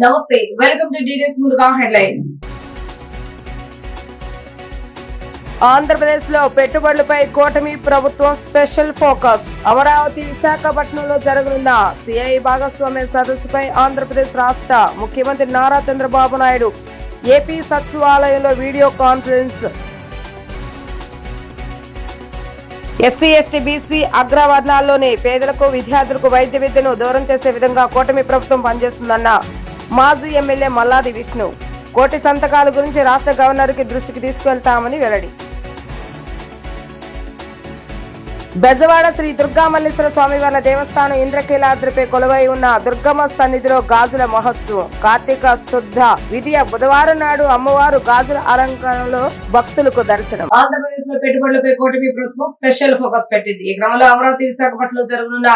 నమస్తే, welcome to DDS. ముందుగా headlines. Andhra Pradesh లో పెట్టుబడులపై కూటమి ప్రభుత్వం స్పెషల్ ఫోకస్. అమరావతి విశాఖపట్నంలో జరగనున్న సిఐ భాగస్వామ్య సదస్సుపై ఆంధ్రప్రదేశ్ రాష్ట్ర ముఖ్యమంత్రి నారా చంద్రబాబు నాయుడు ఏపీ సచివాలయంలో video conference. SC ST BC అగ్రవర్ణాల్లోని పేదలకు విద్యార్థులకు వైద్య విద్యను దూరం చేసే విధంగా కూటమి ప్రభుత్వం పనిచేస్తుందన్న మాజీ ఎమ్మెల్యే మల్లాది విష్ణు. కోటి సంతకాల గురించి రాష్ట్ర గవర్నర్ కి దృష్టికి తీసుకువెళ్తామని వెల్లడి. బెజవాడ శ్రీ దుర్గామల్లేశ్వర స్వామివార్ల దేవస్థానం ఇంద్రకీలాద్రిపై కొలువై ఉన్న దుర్గమ్మ సన్నిధిలో గాజుల మహోత్సవం. కార్తీక శుద్ధ విధియ బుధవారం నాడు అమ్మవారు గాజుల అలంకరణలో భక్తులకు దర్శనం. ఆంధ్రప్రదేశ్ లో పెట్టుబడులపై కూటమి ప్రభుత్వం స్పెషల్ ఫోకస్ పెట్టింది. ఈ క్రమంలో అమరావతి విశాఖపట్నంలో జరగనున్న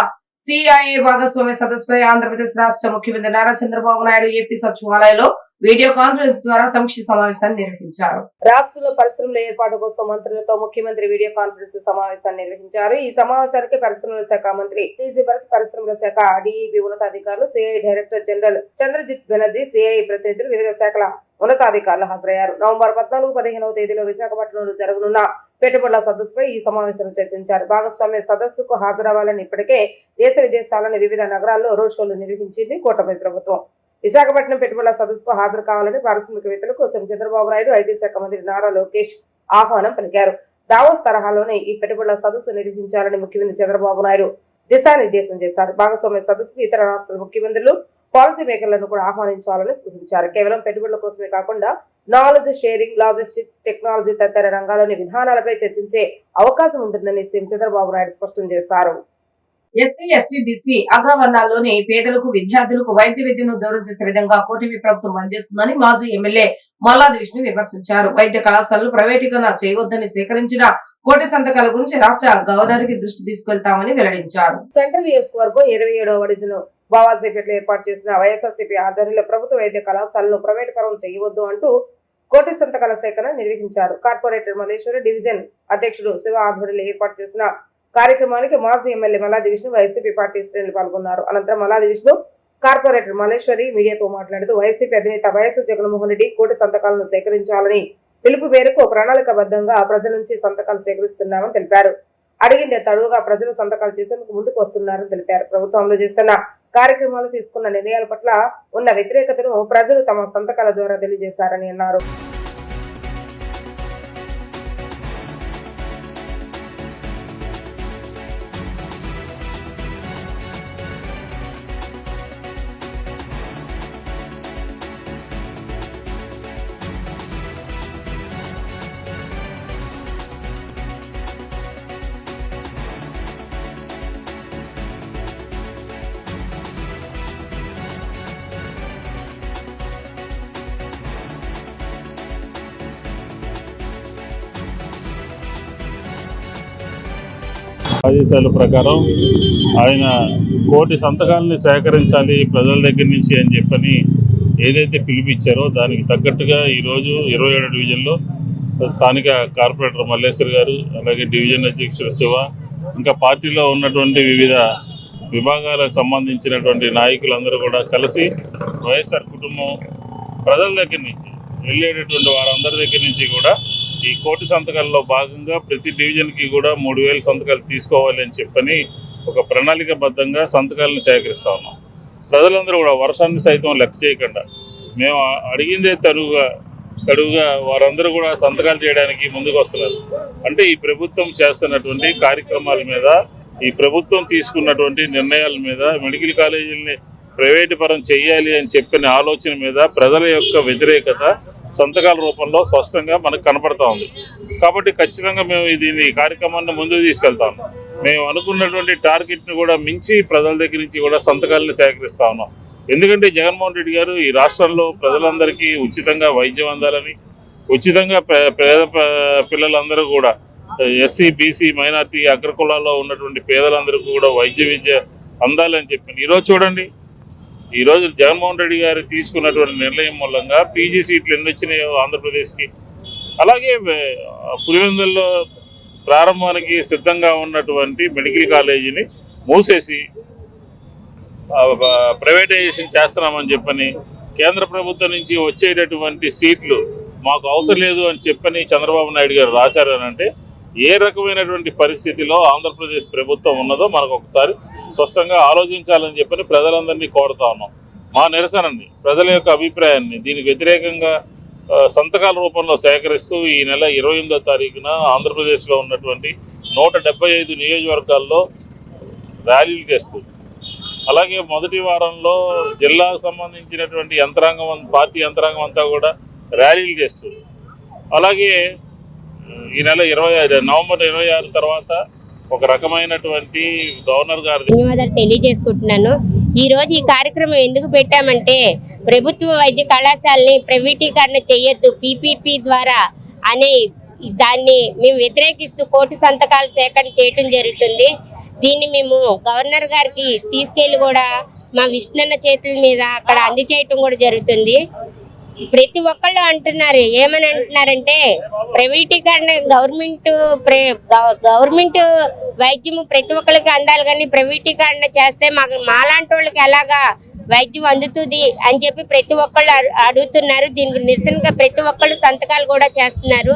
సిఐఏ భాగస్వామ్య సదస్సుపై ఆంధ్రప్రదేశ్ రాష్ట్ర ముఖ్యమంత్రి నారా చంద్రబాబు నాయుడు ఏపీ సచివాలయంలో వీడియో కాన్ఫరెన్స్ ద్వారా సమీక్ష సమావేశాన్ని నిర్వహించారు. రాష్ట్రంలో పరిశ్రమల ఏర్పాటు కోసం మంత్రులతో ముఖ్యమంత్రి వీడియో కాన్ఫరెన్స్ సమావేశాన్ని నిర్వహించారు. ఈ సమావేశానికి పరిశ్రమల శాఖ మంత్రి టీజీ భరత్, పరిశ్రమల శాఖ డిఈబి ఉన్నతాధికారులు, CI director general Chandrajit Banerjee, CI ప్రతినిధులు, వివిధ శాఖల ఉన్నతాధికారులు హాజరయ్యారు. నవంబర్ 14-15వ తేదీలో విశాఖపట్నంలో జరగనున్న పెట్టుబడుల సదస్సుపై ఈ సమావేశంలో చర్చించారు. భాగస్వామ్య సదస్సుకు హాజరవ్వాలని ఇప్పటికే దేశ విదేశాలను వివిధ నగరాల్లో రోడ్ షోలు నిర్వహించింది కూటమి ప్రభుత్వం. విశాఖపట్నం పెట్టుబడుల సదస్సుకు హాజరు కావాలని పారిశ్రామికవేత్తలకు చంద్రబాబు నాయుడు, ఐటీ శాఖ మంత్రి నారా లోకేష్ ఆహ్వానం పలికారు. దావోస్ తరహాలోనే ఈ పెట్టుబడుల సదస్సు నిర్వహించాలని ముఖ్యమంత్రి చంద్రబాబు నాయుడు దిశానిర్దేశం చేశారు. భాగస్వామ్య సదస్సుకు ఇతర రాష్ట్రాల ముఖ్యమంత్రులు, పాలసీ మేకర్లను కూడా ఆహ్వానించాలని సూచించారు. కేవలం పెట్టుబడుల కోసమే కాకుండా నాలెడ్జ్ షేరింగ్, లాజిస్టిక్స్, టెక్నాలజీ తదితర రంగాల్లోని విధానాలపై చర్చించే అవకాశం ఉంటుందని సీఎం చంద్రబాబు నాయుడు స్పష్టం చేశారు. ఎస్సీ ఎస్టీ బీసీ అగ్రవర్ణాల్లోని పేదలకు విద్యార్థులకు వైద్య విద్యను దూరం చేసే విధంగా కూటమి ప్రభుత్వం పనిచేస్తుందని మాజీ ఎమ్మెల్యే మల్లాది విష్ణు విమర్శించారు. వైద్య కళాశాలలు ప్రైవేటీకరణ చేయవద్దని సేకరించిన కోటి సంతకాల గురించి రాష్ట్ర గవర్నర్ కి దృష్టి తీసుకెళ్తామని వెల్లడించారు. సెంట్రల్ నియోజకవర్గం 27వ డివిజన్ బావాజీపేటలో ఏర్పాటు చేసిన వైఎస్ఆర్సీపీ ఆధ్వర్యంలో ప్రభుత్వ వైద్య కళాశాలను ప్రైవేటీకరణ చేయవద్దు అంటూ కోటి సంతకాల సేకరణ నిర్వహించారు. కార్పొరేటర్ మల్లేశ్వరి, డివిజన్ అధ్యక్షుడు శివ ఆధ్వర్యంలో ఏర్పాటు చేసిన కార్యక్రమానికి మాజీ MLA Malladi Vishnu, YCP party శ్రేణులు పాల్గొన్నారు. అనంతరం మల్లాది విష్ణు, కార్పొరేటర్ మల్లేశ్వరి మీడియాతో మాట్లాడుతూ వైసీపీ అధినేత వైఎస్ జగన్మోహన్ రెడ్డి కోటి సంతకాలను సేకరించాలని పిలుపు మేరకు ప్రణాళికాబద్ధంగా ప్రజల నుంచి సంతకాలు సేకరిస్తున్నామని తెలిపారు. అడిగిందే తడువుగా ప్రజలు సంతకాలు చేసేందుకు ముందుకు వస్తున్నారని తెలిపారు. ప్రభుత్వంలో చేస్తున్న కార్యక్రమాలు, తీసుకున్న నిర్ణయాల పట్ల ఉన్న వ్యతిరేకతను ప్రజలు తమ సంతకాల ద్వారా తెలియజేశారని అన్నారు. ఆదేశాల ప్రకారం ఆయన కోటి సంతకాలని సేకరించాలి ప్రజల దగ్గర నుంచి అని చెప్పని ఏదైతే పిలిపించారో దానికి తగ్గట్టుగా ఈరోజు 27 డివిజన్లో స్థానిక కార్పొరేటర్ మల్లేశ్వర్ గారు, అలాగే డివిజన్ అధ్యక్షుడు శివ, ఇంకా పార్టీలో ఉన్నటువంటి వివిధ విభాగాలకు సంబంధించినటువంటి నాయకులందరూ కూడా కలిసి వైఎస్ఆర్ కుటుంబం ప్రజల దగ్గర నుంచి వెళ్ళేటటువంటి వారందరి దగ్గర నుంచి కూడా ఈ కోటి సంతకాల్లో భాగంగా ప్రతి డివిజన్కి కూడా 3000 సంతకాలు తీసుకోవాలి అని చెప్పని ఒక ప్రణాళికబద్ధంగా సంతకాలను సేకరిస్తా ఉన్నాం. ప్రజలందరూ కూడా వర్షాన్ని సైతం లెక్క చేయకుండా మేము అడిగిందే తడువుగా వారందరూ కూడా సంతకాలు చేయడానికి ముందుకు వస్తున్నారు. అంటే ఈ ప్రభుత్వం చేస్తున్నటువంటి కార్యక్రమాల మీద, ఈ ప్రభుత్వం తీసుకున్నటువంటి నిర్ణయాల మీద, మెడికల్ కాలేజీలని ప్రైవేటు పరం చేయాలి అని చెప్పిన ఆలోచన మీద ప్రజల యొక్క వ్యతిరేకత సంతకాల రూపంలో స్పష్టంగా మనకు కనపడతా ఉంది. కాబట్టి ఖచ్చితంగా మేము దీని కార్యక్రమాన్ని ముందుకు తీసుకెళ్తాం. మేము అనుకున్నటువంటి టార్గెట్ని కూడా మించి ప్రజల దగ్గర నుంచి కూడా సంతకాలను సేకరిస్తా ఉన్నాం. ఎందుకంటే జగన్మోహన్ రెడ్డి గారు ఈ రాష్ట్రంలో ప్రజలందరికీ ఉచితంగా వైద్యం అందాలని, ఉచితంగా పేద పిల్లలందరూ కూడా ఎస్సీ బీసీ మైనార్టీ అగ్రకులాల్లో ఉన్నటువంటి పేదలందరికీ కూడా వైద్య విద్య అందాలని చెప్పి ఈరోజు చూడండి, ఈరోజు జగన్మోహన్ రెడ్డి గారు తీసుకున్నటువంటి నిర్ణయం మూలంగా పీజీ సీట్లు ఎన్ని వచ్చినాయో ఆంధ్రప్రదేశ్కి, అలాగే పులివెందుల్లో ప్రారంభానికి సిద్ధంగా ఉన్నటువంటి మెడికల్ కాలేజీని మూసేసి ప్రైవేటైజేషన్ చేస్తున్నామని చెప్పని కేంద్ర ప్రభుత్వం నుంచి వచ్చేటటువంటి సీట్లు మాకు అవసరం లేదు అని చెప్పని చంద్రబాబు నాయుడు గారు రాశారు అని అంటే ఏ రకమైనటువంటి పరిస్థితిలో ఆంధ్రప్రదేశ్ ప్రభుత్వం ఉన్నదో మనకు ఒకసారి స్పష్టంగా ఆలోచించాలని చెప్పని ప్రజలందరినీ కోరుతా ఉన్నాం. మా నిరసనని, ప్రజల యొక్క అభిప్రాయాన్ని దీనికి వ్యతిరేకంగా సంతకాల రూపంలో సేకరిస్తూ ఈ నెల 28వ తారీఖున ఆంధ్రప్రదేశ్లో ఉన్నటువంటి 175 నియోజకవర్గాల్లో ర్యాలీలు చేస్తూ, అలాగే మొదటి వారంలో జిల్లాకు సంబంధించినటువంటి యంత్రాంగం, పార్టీ యంత్రాంగం అంతా కూడా ర్యాలీలు చేస్తూ, అలాగే ఈ నెల నవంబర్ 26 తర్వాత ఒక రకమైనటువంటి గవర్నర్ గారి ధన్యవాదాలు తెలియజేసుకుంటున్నాను. ఈ రోజు ఈ కార్యక్రమం ఎందుకు పెట్టామంటే ప్రభుత్వ వైద్య కళాశాలని ప్రైవేటీకరణ చేయొద్దు పీపీపీ ద్వారా అనే దాన్ని మేము వ్యతిరేకిస్తూ కోటి సంతకాలు సేకరణ చేయటం జరుగుతుంది. దీన్ని మేము గవర్నర్ గారికి తీసుకెళ్లి కూడా మా విష్ణన్న చేతుల మీద అక్కడ అందజేయటం కూడా జరుగుతుంది. ప్రతి ఒక్కళ్ళు అంటున్నారు, ఏమని అంటున్నారంటే ప్రైవేటీకరణ గవర్నమెంట్ వైద్యము ప్రతి ఒక్కరికి అందాలి, కానీ ప్రైవేటీకరణ చేస్తే మాలాంటి వాళ్ళకి ఎలాగా వైద్యం అందుతుంది అని చెప్పి ప్రతి ఒక్కళ్ళు అడుగుతున్నారు. దీనికి నిరసనగా ప్రతి ఒక్కళ్ళు సంతకాలు కూడా చేస్తున్నారు.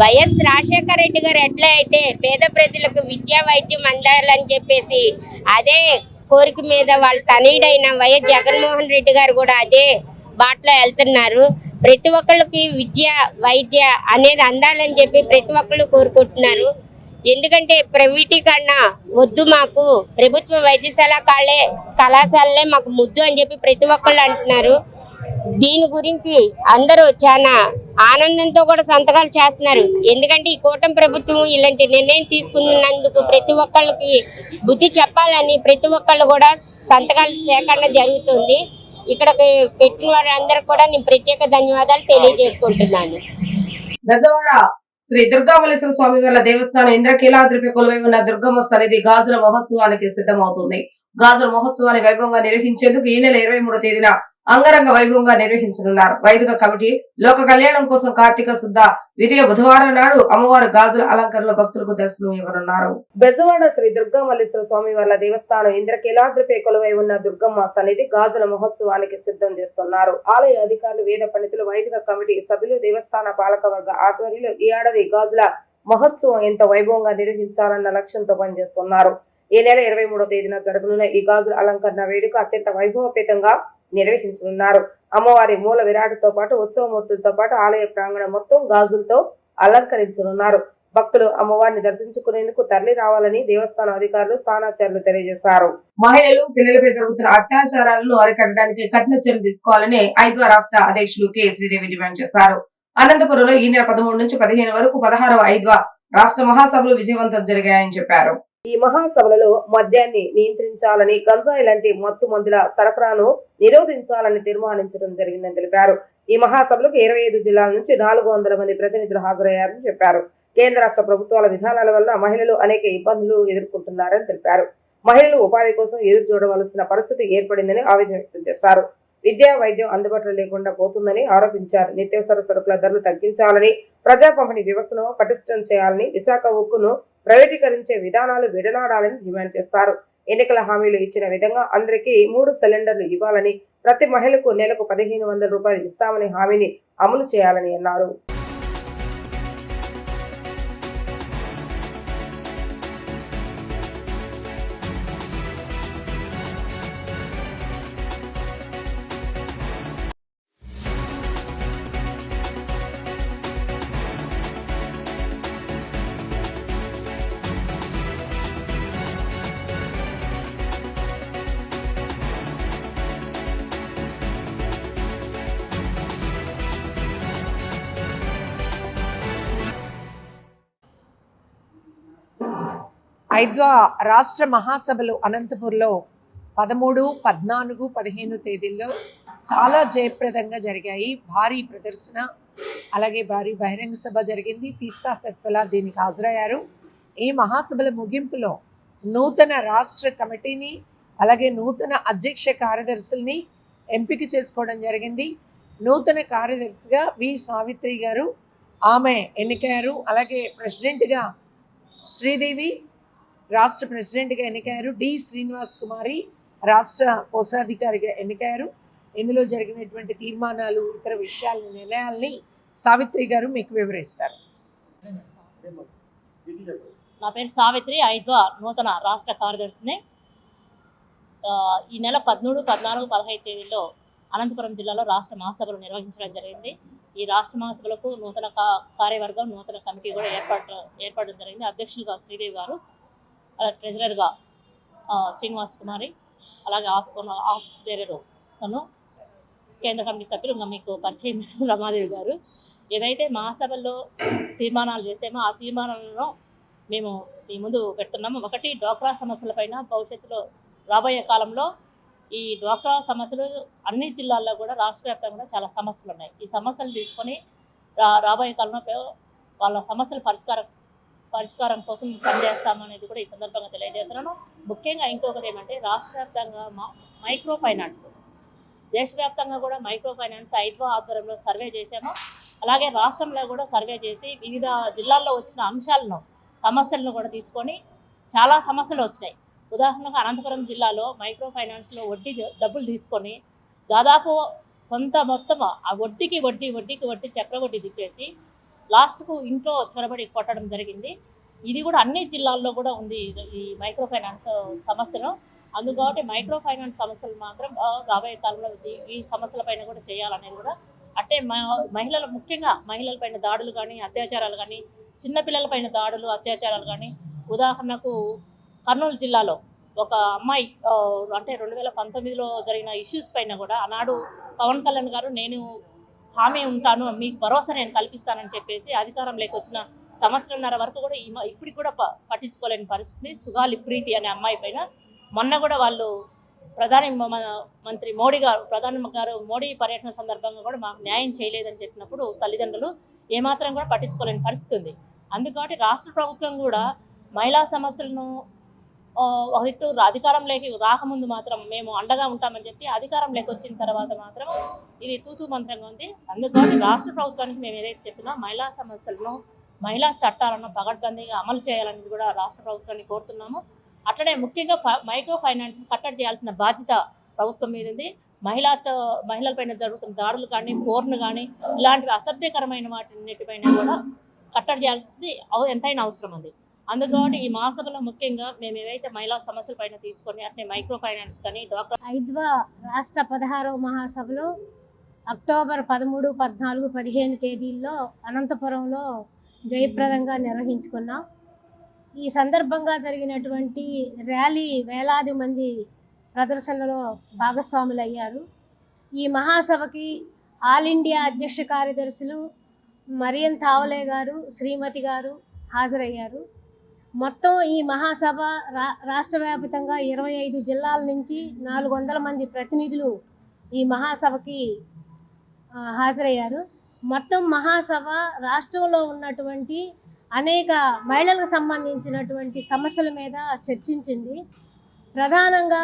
వైఎస్ రాజశేఖర రెడ్డి గారు ఎట్లా అయితే పేద ప్రజలకు విద్యా వైద్యం అందాలని చెప్పేసి అదే కోరిక మీద వాళ్ళ తనయుడైన వైఎస్ జగన్మోహన్ రెడ్డి గారు కూడా అదే బాటలో వెళ్తున్నారు. ప్రతి ఒక్కళ్ళకి విద్య వైద్య అనేది అందాలని చెప్పి ప్రతి ఒక్కళ్ళు కోరుకుంటున్నారు. ఎందుకంటే ప్రైవేటీకరణ వద్దు, మాకు ప్రభుత్వ వైద్యశాల కళాశాలలే మాకు ముద్దు అని చెప్పి ప్రతి ఒక్కళ్ళు అంటున్నారు. దీని గురించి అందరూ చాలా ఆనందంతో కూడా సంతకాలు చేస్తున్నారు. ఎందుకంటే ఈ కూటమి ప్రభుత్వం ఇలాంటి నిర్ణయం తీసుకున్నందుకు ప్రతి ఒక్కళ్ళకి బుద్ధి చెప్పాలని ప్రతి ఒక్కళ్ళు కూడా సంతకాల సేకరణ జరుగుతుంది. ఇక్కడికి పెట్టిన వారందరూ కూడా నేను ప్రత్యేక ధన్యవాదాలు తెలియజేసుకుంటున్నాను. బెజవాడ శ్రీ దుర్గామల్లేశ్వర స్వామి వారి దేవస్థానం ఇంద్రకీలాద్రిపై కొలువై ఉన్న దుర్గమ్మ సన్నిధి గాజుల మహోత్సవానికి సిద్ధమవుతుంది. గాజుల మహోత్సవాన్ని వైభవంగా నిర్వహించేందుకు ఈ నెల 23వ తేదీన అంగరంగ వైభవంగా నిర్వహించనున్నారు. వైదిక కమిటీ లోక కళ్యాణం కోసం కార్తీక శుద్ధ విధియ బుధవారం నాడు అమ్మవారి గాజుల అలంకరణలో భక్తులకు దర్శనం ఇవ్వనున్నారు. బెజవాడ శ్రీ దుర్గామల్లేశ్వర స్వామి వారి దేవస్థానం ఇంద్రకీలాద్రిపై కొలువై ఉన్న దుర్గమ్మ సన్నిధి గాజుల మహోత్సవానికి సిద్ధం చేస్తున్నారు. ఆలయ అధికారులు, వేద పండితులు, వైదిక కమిటీ సభ్యులు, దేవస్థాన పాలకవర్గ ఆధ్వర్యంలో ఈ ఏడాది గాజుల మహోత్సవం ఎంత వైభవంగా నిర్వహించాలన్న లక్ష్యంతో పనిచేస్తున్నారు. ఈ నెల 23వ తేదీన జరగనున్న ఈ గాజుల అలంకరణ వేడుక అత్యంత వైభవపేతంగా నిర్వహించనున్నారు. అమ్మవారి మూల విరాటుతో పాటు ఉత్సవమూర్తులతో పాటు ఆలయ ప్రాంగణం మొత్తం గాజులతో అలంకరించనున్నారు. భక్తులు అమ్మవారిని దర్శించుకునేందుకు తరలి రావాలని దేవస్థానం అధికారులు, స్థానాచార్యులు తెలియజేశారు. మహిళలు, పిల్లలపై జరుగుతున్న అత్యాచారాలను అరికట్టడానికి కఠిన చర్యలు తీసుకోవాలని ఐద్వా రాష్ట్ర అధ్యక్షులు కె శ్రీదేవి డిమాండ్ చేశారు. అనంతపురంలో ఈ నెల 13 నుంచి 15 వరకు 16వ ఐద్వా రాష్ట్ర మహాసభలు విజయవంతం జరిగాయని చెప్పారు. ఈ మహాసభలలో మద్యాన్ని నియంత్రించాలని, గంజాయి లాంటి మత్తు మందుల సరఫరాను నిరోధించాలని తీర్మానించడం జరిగిందని తెలిపారు. ఈ మహాసభలకు 25 జిల్లాల నుంచి 400 మంది ప్రతినిధులు హాజరయ్యారని చెప్పారు. కేంద్ర రాష్ట్ర ప్రభుత్వాల విధానాల వల్ల మహిళలు అనేక ఇబ్బందులు ఎదుర్కొంటున్నారని తెలిపారు. మహిళలు ఉపాధి కోసం ఎదురు చూడవలసిన పరిస్థితి ఏర్పడిందని ఆవేదన వ్యక్తం చేశారు. విద్యా, వైద్యం అందుబాటులో లేకుండా పోతుందని ఆరోపించారు. నిత్యావసర సరుకుల ధరలు తగ్గించాలని, ప్రజా పంపిణీ వ్యవస్థను పటిష్టం చేయాలని, విశాఖ ఉక్కును ప్రైవేటీకరించే విధానాలు విడనాడాలని డిమాండ్ చేశారు. ఎన్నికల హామీలు ఇచ్చిన విధంగా అందరికీ 3 సిలిండర్లు ఇవ్వాలని, ప్రతి మహిళకు నెలకు 1500 రూపాయలు ఇస్తామని హామీని అమలు చేయాలని అన్నారు. ఐద్వా రాష్ట్ర మహాసభలు అనంతపూర్లో 13, 14, 15 తేదీల్లో చాలా జయప్రదంగా జరిగాయి. భారీ ప్రదర్శన, అలాగే భారీ బహిరంగ సభ జరిగింది. తీస్తా సత్వలా దీనికి హాజరయ్యారు. ఈ మహాసభల ముగింపులో నూతన రాష్ట్ర కమిటీని, అలాగే నూతన అధ్యక్ష కార్యదర్శుల్ని ఎంపిక చేసుకోవడం జరిగింది. నూతన కార్యదర్శిగా వి సావిత్రి గారు ఆమె ఎన్నికయ్యారు. అలాగే ప్రెసిడెంట్గా శ్రీదేవి రాష్ట్ర ప్రెసిడెంట్గా ఎన్నికయ్యారు. డి శ్రీనివాస్ కుమారి రాష్ట్ర కోశాధికారిగా ఎన్నికయ్యారు. ఇందులో జరిగినటువంటి తీర్మానాలు, ఇతర విషయాలను, నిర్ణయాల్ని సావిత్రి గారు మీకు వివరిస్తారు. నా పేరు సావిత్రి, ఐద్వా నూతన రాష్ట్ర కార్యదర్శిని. ఈ నెల 13, 14, 15 తేదీల్లో అనంతపురం జిల్లాలో రాష్ట్ర మహాసభలు నిర్వహించడం జరిగింది. ఈ రాష్ట్ర మహాసభలకు నూతన కార్యవర్గం, నూతన కమిటీ కూడా ఏర్పడడం జరిగింది. అధ్యక్షులుగా శ్రీదేవి గారు, ట్రెజరర్గా శ్రీనివాస్ కుమారి, అలాగే ఆఫీస్ బేరరు తను, కేంద్ర కమిటీ సభ్యులు ఇంకా మీకు పరిచయం రమాదేవి గారు. ఏదైతే మహాసభల్లో తీర్మానాలు చేసామో ఆ తీర్మానాలను మేము మీ ముందు పెడుతున్నాము. ఒకటి, డ్వాక్రా సమస్యలపైన భవిష్యత్తులో రాబోయే కాలంలో ఈ డ్వాక్రా సమస్యలు అన్ని జిల్లాల్లో కూడా రాష్ట్ర వ్యాప్తంగా కూడా చాలా సమస్యలు ఉన్నాయి. ఈ సమస్యలు తీసుకొని రాబోయే కాలంలో వాళ్ళ సమస్యల పరిష్కారం కోసం పనిచేస్తామనేది కూడా ఈ సందర్భంగా తెలియజేస్తున్నాను. ముఖ్యంగా ఇంకొకటి ఏమంటే రాష్ట్ర వ్యాప్తంగా మైక్రో ఫైనాన్స్, దేశవ్యాప్తంగా కూడా మైక్రో ఫైనాన్స్ ఐద్వా ఆధ్వర్యంలో సర్వే చేశాము. అలాగే రాష్ట్రంలో కూడా సర్వే చేసి వివిధ జిల్లాల్లో వచ్చిన అంశాలను, సమస్యలను కూడా తీసుకొని చాలా సమస్యలు వచ్చినాయి. ఉదాహరణకు అనంతపురం జిల్లాలో మైక్రో ఫైనాన్స్లో వడ్డీ డబ్బులు తీసుకొని దాదాపు కొంత మొత్తం ఆ వడ్డీకి వడ్డీ చక్రవడ్డీ తిప్పేసి లాస్ట్కు ఇంట్లో చొరబడి కొట్టడం జరిగింది. ఇది కూడా అన్ని జిల్లాల్లో కూడా ఉంది ఈ మైక్రో ఫైనాన్స్ సమస్యను. అందుకని మైక్రో ఫైనాన్స్ సమస్యలు మాత్రం రాబోయే కాలంలో ఈ సమస్యలపైన కూడా చేయాలనేది కూడా, అంటే మహిళలు, ముఖ్యంగా మహిళలపైన దాడులు కానీ, అత్యాచారాలు కానీ, చిన్నపిల్లలపైన దాడులు, అత్యాచారాలు కానీ, ఉదాహరణకు కర్నూలు జిల్లాలో ఒక అమ్మాయి అంటే 2019లో జరిగిన ఇష్యూస్ పైన కూడా ఆనాడు పవన్ కళ్యాణ్ గారు నేను హామీ ఉంటాను, మీకు భరోసా నేను కల్పిస్తానని చెప్పేసి అధికారంలోకి వచ్చిన సంవత్సరంన్నర వరకు కూడా ఇప్పటికి కూడా పట్టించుకోలేని పరిస్థితి. సుగాలి ప్రీతి అనే అమ్మాయి పైన మొన్న కూడా వాళ్ళు ప్రధాని గారు మోడీ పర్యటన సందర్భంగా కూడా మాకు న్యాయం చేయలేదని చెప్పినప్పుడు తల్లిదండ్రులు ఏమాత్రం కూడా పట్టించుకోలేని పరిస్థితి ఉంది. అందుకని రాష్ట్ర ప్రభుత్వం కూడా మహిళా సమస్యలను అధికారంలోకి రాకముందు మాత్రం మేము అండగా ఉంటామని చెప్పి అధికారంలోకి వచ్చిన తర్వాత మాత్రం ఇది తూతూ మంత్రంగా ఉంది. అందుకని రాష్ట్ర ప్రభుత్వానికి మేము ఏదైతే చెప్తున్నాం, మహిళా సమస్యలను, మహిళా చట్టాలను పకడ్బందీగా అమలు చేయాలని కూడా రాష్ట్ర ప్రభుత్వాన్ని కోరుతున్నాము. అట్లనే ముఖ్యంగా మైక్రో ఫైనాన్స్ కట్టడి చేయాల్సిన బాధ్యత ప్రభుత్వం మీద ఉంది. మహిళలపైన జరుగుతున్న దాడులు కానీ, పోర్ను కానీ, ఇలాంటివి అసభ్యకరమైన వాటిన్నిటిపైన కూడా కట్టడి చేయాల్సింది ఎంతైనా అవసరం ఉంది. అందుకని ఈ మహాసభలో ముఖ్యంగా మేము ఏవైతే మహిళా సమస్యలపైన తీసుకొని అట్నే మైక్రో ఫైనాన్స్ కానీ డ్వాక్రా ఐద్వా రాష్ట్ర 16వ మహాసభలో అక్టోబర్ 13, 14, 15 తేదీల్లో అనంతపురంలో జయప్రదంగా నిర్వహించుకున్నాం. ఈ సందర్భంగా జరిగినటువంటి ర్యాలీ వేలాది మంది ప్రదర్శనలో భాగస్వాములయ్యారు. ఈ మహాసభకి ఆల్ ఇండియా అధ్యక్ష కార్యదర్శులు మరియన్ తావలే గారు, శ్రీమతి గారు హాజరయ్యారు. మొత్తం ఈ మహాసభ రాష్ట్ర వ్యాప్తంగా 25 జిల్లాల నుంచి 400 మంది ప్రతినిధులు ఈ మహాసభకి హాజరయ్యారు. మొత్తం మహాసభ రాష్ట్రంలో ఉన్నటువంటి అనేక మహిళలకు సంబంధించినటువంటి సమస్యల మీద చర్చించింది. ప్రధానంగా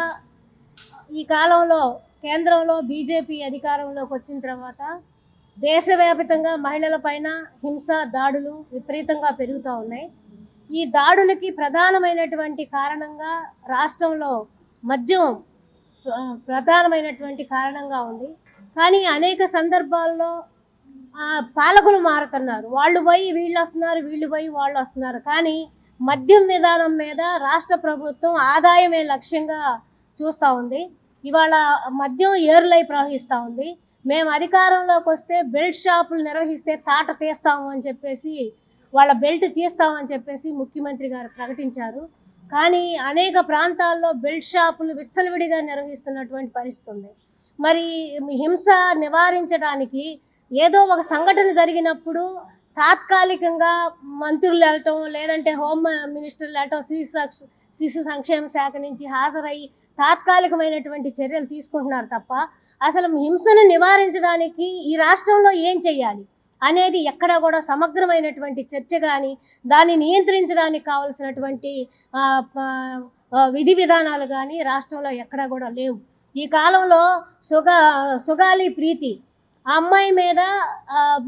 ఈ కాలంలో కేంద్రంలో బీజేపీ అధికారంలోకి వచ్చిన తర్వాత దేశవ్యాప్తంగా మహిళలపైన హింస, దాడులు విపరీతంగా పెరుగుతూ ఉన్నాయి. ఈ దాడులకి ప్రధానమైనటువంటి కారణంగా రాష్ట్రంలో మద్యం ప్రధానమైనటువంటి కారణంగా ఉంది. కానీ అనేక సందర్భాల్లో పాలకులు మారుతున్నారు, వాళ్ళు పోయి వీళ్ళు వస్తున్నారు, వీళ్ళు పోయి వాళ్ళు వస్తున్నారు. కానీ మద్యం విధానం మీద రాష్ట్ర ప్రభుత్వం ఆదాయమే లక్ష్యంగా చూస్తూ ఉంది. ఇవాళ మద్యం ఏరులై ప్రవహిస్తూ ఉంది. మేము అధికారంలోకి వస్తే బెల్ట్ షాపులు నిర్వహిస్తే తాట తీస్తాము అని చెప్పేసి, వాళ్ళ బెల్ట్ తీస్తామని చెప్పేసి ముఖ్యమంత్రి గారు ప్రకటించారు. కానీ అనేక ప్రాంతాల్లో బెల్ట్ షాపులు విచ్చలవిడిగా నిర్వహిస్తున్నటువంటి పరిస్థితి ఉంది. మరి హింస నివారించడానికి ఏదో ఒక సంఘటన జరిగినప్పుడు తాత్కాలికంగా మంత్రులు వెళ్ళటం, లేదంటే హోమ్ మినిస్టర్లు వెళ్ళటం, శిశు సంక్షేమ శాఖ నుంచి హాజరయ్యి తాత్కాలికమైనటువంటి చర్యలు తీసుకుంటున్నారు తప్ప అసలు హింసను నివారించడానికి ఈ రాష్ట్రంలో ఏం చేయాలి అనేది ఎక్కడా కూడా సమగ్రమైనటువంటి చర్చ కానీ, దాన్ని నియంత్రించడానికి కావలసినటువంటి విధి విధానాలు కానీ రాష్ట్రంలో ఎక్కడా కూడా లేవు. ఈ కాలంలో సుగాలి ప్రీతి ఆ అమ్మాయి మీద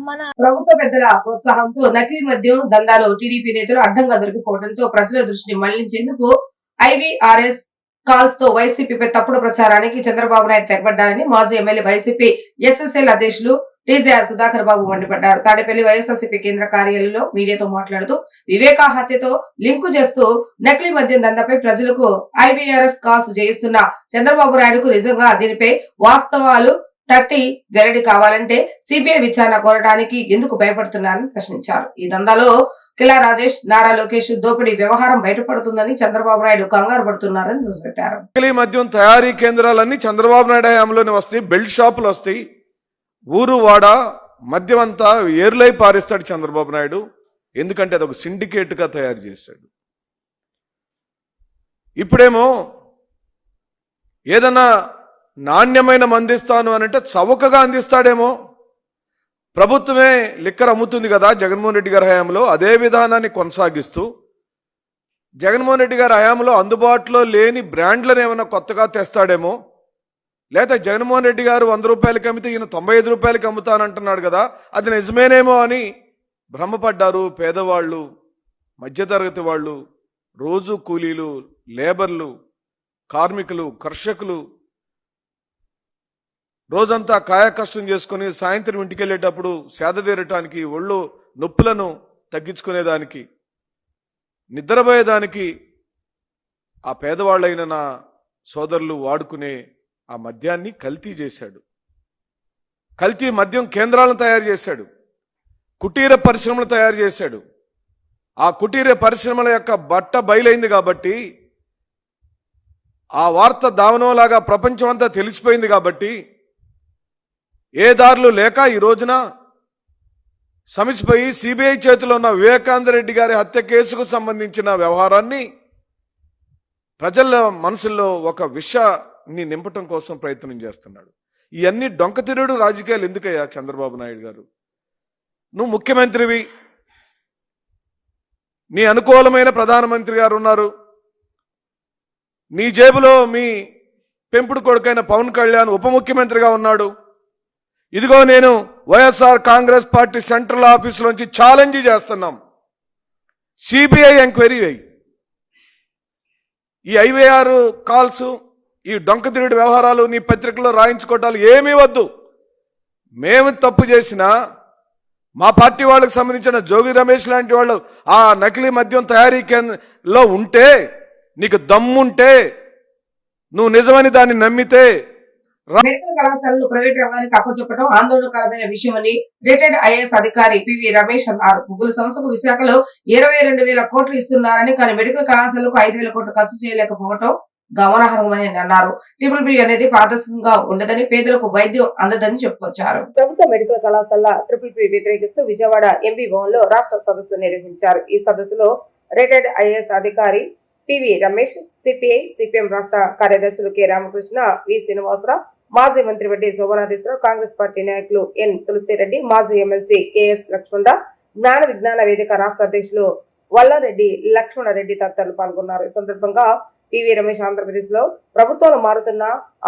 మన ప్రభుత్వ పెద్దల ప్రోత్సాహంతో నకిలీ మద్యం దందాలో టీడీపీ నేతలు అడ్డంగా దొరికిపోవడంతో ప్రజల దృష్టిని మళ్లించేందుకు ఐవీఆర్ఎస్ కాల్స్ తో వైసీపీపై తప్పుడు ప్రచారానికి చంద్రబాబు నాయుడు తెగబడ్డారని మాజీ ఎమ్మెల్యే వైసీపీ ఎస్ఎస్ఎల్ అధ్యక్షులు టీజేఆర్ సుధాకర్ బాబు మండిపడ్డారు. తాడేపల్లి వైఎస్ఆర్సీపీ కేంద్ర కార్యాలయంలో మీడియాతో మాట్లాడుతూ వివేక హత్యతో లింకు చేస్తూ నకిలీ మద్యం దందాపై ప్రజలకు ఐవీఆర్ఎస్ కాల్స్ చేయిస్తున్న చంద్రబాబు నాయుడుకు నిజంగా దీనిపై వాస్తవాలు తట్టి వెల్లడి కావాలంటే సిబిఐ విచారణ కోరడానికి ఎందుకు భయపడుతున్నారని ప్రశ్నించారు. ఈ దందాలో కిలా రాజేష్, నారా లోకేష్ దోపిడీ వ్యవహారం బయటపడుతుందని చంద్రబాబు నాయుడు కంగారు పడుతున్నారని దుసిపెట్టారు. నకిలీ మద్యం తయారీ కేంద్రాలన్నీ చంద్రబాబు నాయుడు హయాంలోనే వస్తాయి. బెల్ట్ షాపులు వస్తాయి. ఊరు వాడ మద్యం అంతా ఏర్లై పారిస్తాడు చంద్రబాబు నాయుడు. ఎందుకంటే అదొక సిండికేట్గా తయారు చేశాడు. ఇప్పుడేమో ఏదన్నా నాణ్యమైన మందిస్తాను అని అంటే చౌకగా అందిస్తాడేమో. ప్రభుత్వమే లిక్కర్ అమ్ముతుంది కదా జగన్మోహన్ రెడ్డి గారి హయాంలో, అదే విధానాన్ని కొనసాగిస్తూ జగన్మోహన్ రెడ్డి గారి హయాంలో అందుబాటులో లేని బ్రాండ్లను ఏమైనా కొత్తగా తెస్తాడేమో. లేదా జగన్మోహన్ రెడ్డి గారు 100 రూపాయలకి అమ్మితే ఈయన 95 రూపాయలకి అమ్ముతానంటున్నాడు కదా, అది నిజమేనేమో అని భ్రమపడ్డారు పేదవాళ్ళు, మధ్యతరగతి వాళ్ళు, రోజు కూలీలు, లేబర్లు, కార్మికులు, కర్షకులు రోజంతా కాయ కష్టం చేసుకుని సాయంత్రం ఇంటికి వెళ్ళేటప్పుడు సేదతీరటానికి, ఒళ్ళు నొప్పులను తగ్గించుకునేదానికి, నిద్రపోయేదానికి ఆ పేదవాళ్ళైన నా సోదరులు వాడుకునే ఆ మద్యాన్ని కల్తీ చేశాడు. కల్తీ మద్యం కేంద్రాలను తయారు చేశాడు. కుటీర పరిశ్రమలు తయారు చేశాడు. ఆ కుటీర పరిశ్రమల యొక్క బట్ట బయలైంది కాబట్టి, ఆ వార్త దావనంలాగా ప్రపంచం అంతా తెలిసిపోయింది కాబట్టి ఏ దారులు లేక ఈ రోజున సమసిపోయి సిబిఐ చేతిలో ఉన్న వివేకానంద రెడ్డి గారి హత్య కేసుకు సంబంధించిన వ్యవహారాన్ని ప్రజల మనసుల్లో ఒక విషాన్ని నింపటం కోసం ప్రయత్నం చేస్తున్నాడు. ఇవన్నీ డొంకతిరుడు రాజకీయాలు ఎందుకయ్యా చంద్రబాబు నాయుడు గారు? నువ్వు ముఖ్యమంత్రివి, నీ అనుకూలమైన ప్రధానమంత్రి గారు ఉన్నారు, నీ జేబులో మీ పెంపుడు కొడుకైన పవన్ కళ్యాణ్ ఉప ముఖ్యమంత్రిగా ఉన్నాడు. ఇదిగో నేను వైఎస్ఆర్ కాంగ్రెస్ పార్టీ సెంట్రల్ ఆఫీసులోంచి ఛాలెంజ్ చేస్తున్నాం, సిబిఐ ఎంక్వైరీ వేయి. ఈ ఐవీఆర్ కాల్స్, ఈ డొంకతిరుడు వ్యవహారాలు నీ పత్రికలో రాయించుకోవటాలు ఏమీ వద్దు. మేము తప్పు చేసినా మా పార్టీ వాళ్ళకి సంబంధించిన జోగి రమేష్ లాంటి వాళ్ళు ఆ నకిలీ మద్యం తయారీ కేంద్రంలో ఉంటే, నీకు దమ్ముంటే, నువ్వు నిజమని దాన్ని నమ్మితే మెడికల్ కళాశాలను ప్రైవేట్ రంగానికి అప్పచెప్పడం ఆందోళనకరమైన విషయమని రిటైర్డ్ ఐఏఎస్ అధికారి పివి రమేష్ అన్నారు. ముగ్గురు సంస్థకు విశాఖలో 22,000 కోట్లు ఇస్తున్నారని, కానీ మెడికల్ కళాశాలకు 5,000 కోట్లు ఖర్చు చేయలేకపోవడం గమనార్హమని అన్నారు. BBB అనేది పారదర్శకంగా ఉండదని, పేదలకు వైద్యం అందదని చెప్పుకొచ్చారు. ప్రభుత్వ మెడికల్ కళాశాల BBB వ్యతిరేకిస్తూ విజయవాడ ఎంపీ భవన్ లో రాష్ట్ర సదస్సు నిర్వహించారు. ఈ సదస్సులో రిటైర్డ్ ఐఏఎస్ అధికారి పివి రమేష్, సిపిఐ సిపిఎం రాష్ట్ర కార్యదర్శులు కె రామకృష్ణ, వి శ్రీనివాసరావు, మాజీ మంత్రి వడ్డీ శోభనాధీశ్వరరావు, కాంగ్రెస్ పార్టీ నాయకులు ఎన్ తులసిరెడ్డి, మాజీ ఎమ్మెల్సీ కెఎస్ లక్ష్మణరావు, జ్ఞాన విజ్ఞాన వేదిక రాష్ట్ర అధ్యక్షులు వల్లారెడ్డి లక్ష్మణరెడ్డి తదితరులు పాల్గొన్నారు. ఈ సందర్భంగా పివి రమేష్ ఆంధ్రప్రదేశ్ లో ప్రభుత్వాలు మారుతున్న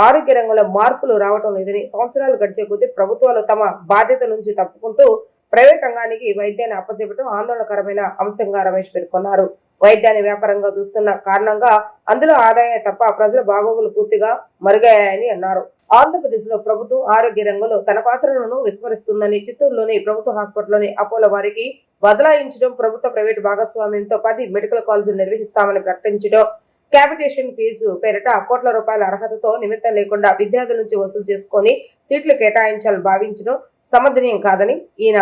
ఆరోగ్య రంగంలో మార్పులు రావటం లేదని, సంవత్సరాలు గడిచే కొద్దీ ప్రభుత్వాలు తమ బాధ్యత నుంచి తప్పుకుంటూ ప్రైవేట్ రంగానికి వైద్యాన్ని అప్పచెప్పడం ఆందోళనకరమైన అంశంగా రమేష్ పేర్కొన్నారు. వైద్యాన్ని వ్యాపారంగా చూస్తున్న కారణంగా అందులో ఆదాయం తప్ప ప్రజల బాగోగులు పూర్తిగా మరుగయ్యాయని అన్నారు. ఆంధ్రప్రదేశ్ లో ప్రభుత్వం ఆరోగ్య రంగంలో తన పాత్రలను విస్మరిస్తుందని, చిత్తూరులోని ప్రభుత్వ హాస్పిటల్లోని అపోలో వారికి బదలాయించడం, ప్రభుత్వ ప్రైవేటు భాగస్వామ్యంతో 10 మెడికల్ కాలేజీలు నిర్వహిస్తామని ప్రకటించడం, క్యాపిటేషన్ ఫీజు పేరిట కోట్ల రూపాయల అర్హతతో నిమిత్తం లేకుండా విద్యార్థుల నుంచి వసూలు చేసుకుని సీట్లు కేటాయించాలని భావించడం సమర్థనీయం కాదని ఈయన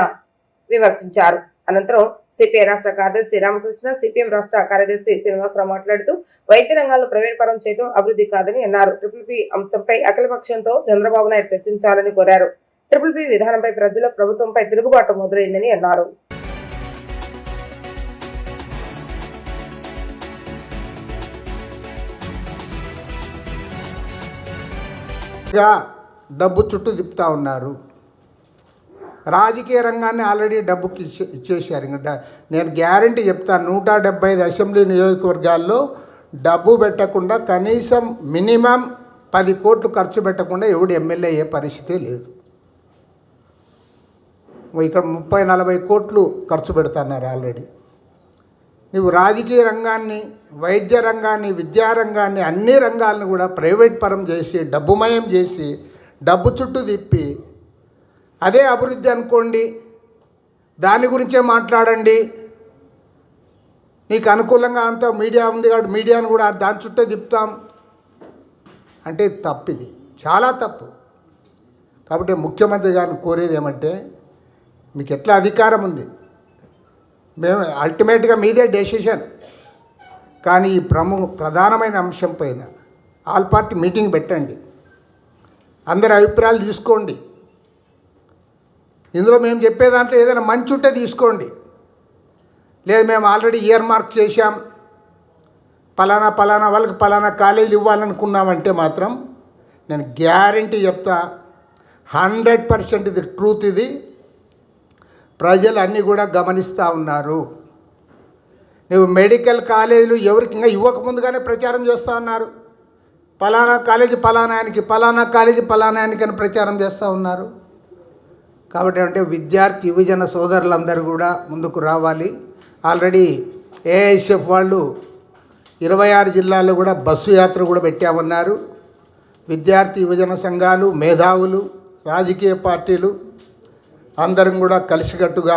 విమర్శించారు. అనంతరం సిపిఐ రాష్ట్ర కార్యదర్శి రామకృష్ణ, సిపిఎం రాష్ట్ర కార్యదర్శి శ్రీనివాసరావు మాట్లాడుతూ వైద్య రంగాల్లో ప్రైవేట్ పరం చేయడం అభివృద్ధి కాదని అన్నారు. BBB అంశంపై అఖిలపక్షంతో చంద్రబాబు నాయుడు చర్చించాలని కోరారు. BBB విధానంపై ప్రజల ప్రభుత్వంపై తిరుగుబాటు మొదలైందని అన్నారు. డబ్బు చుట్టూ తిప్పుతూ ఉన్నారు. రాజకీయ రంగాన్ని ఆల్రెడీ డబ్బుకి ఇచ్చేసారు. ఇంకా నేను గ్యారంటీ చెప్తాను, 175 అసెంబ్లీ నియోజకవర్గాల్లో డబ్బు పెట్టకుండా, కనీసం మినిమం 10 కోట్లు ఖర్చు పెట్టకుండా ఎవడు ఎమ్మెల్యే అయ్యే పరిస్థితే లేదు. ఇక్కడ 30-40 కోట్లు ఖర్చు పెడుతున్నారు ఆల్రెడీ. నువ్వు రాజకీయ రంగాన్ని, వైద్య రంగాన్ని, విద్యారంగాన్ని, అన్ని రంగాలను కూడా ప్రైవేట్ పరం చేసి, డబ్బుమయం చేసి, డబ్బు చుట్టూ తిప్పి అదే అభివృద్ధి అనుకోండి, దాని గురించే మాట్లాడండి, నీకు అనుకూలంగా అంత మీడియా ఉంది కాబట్టి మీడియాను కూడా దాని చుట్టే తిప్పుతాం అంటే తప్పు, ఇది చాలా తప్పు. కాబట్టి ముఖ్యమంత్రి గారిని కోరేది ఏమంటే, మీకు ఎట్లా అధికారం ఉంది, మేము అల్టిమేట్గా మీదే డెసిషన్, కానీ ఈ ప్రధానమైన అంశం పైన ఆల్ పార్టీ మీటింగ్ పెట్టండి, అందరి అభిప్రాయాలు తీసుకోండి. ఇందులో మేము చెప్పే దాంట్లో ఏదైనా మంచి ఉంటే తీసుకోండి, లేదు మేము ఆల్రెడీ ఇయర్ మార్క్ చేశాం, పలానా వాళ్ళకి పలానా కాలేజీలు ఇవ్వాలనుకున్నామంటే మాత్రం నేను గ్యారంటీ చెప్తా, 100% ఇది ట్రూత్. ఇది ప్రజలు అన్నీ కూడా గమనిస్తూ ఉన్నారు. నువ్వు మెడికల్ కాలేజీలు ఎవరికి ఇంకా ఇవ్వకముందుగానే ప్రచారం చేస్తూ ఉన్నారు, పలానా కాలేజీ పలానాయానికి, పలానా కాలేజీ పలానాయానికి అని ప్రచారం చేస్తూ ఉన్నారు. కాబట్టి అంటే విద్యార్థి యువజన సోదరులందరూ కూడా ముందుకు రావాలి. ఆల్రెడీ ఏఐఎస్ఎఫ్ వాళ్ళు 26 జిల్లాల్లో కూడా బస్సు యాత్ర కూడా పెట్టామన్నారు. విద్యార్థి యువజన సంఘాలు, మేధావులు, రాజకీయ పార్టీలు అందరం కూడా కలిసికట్టుగా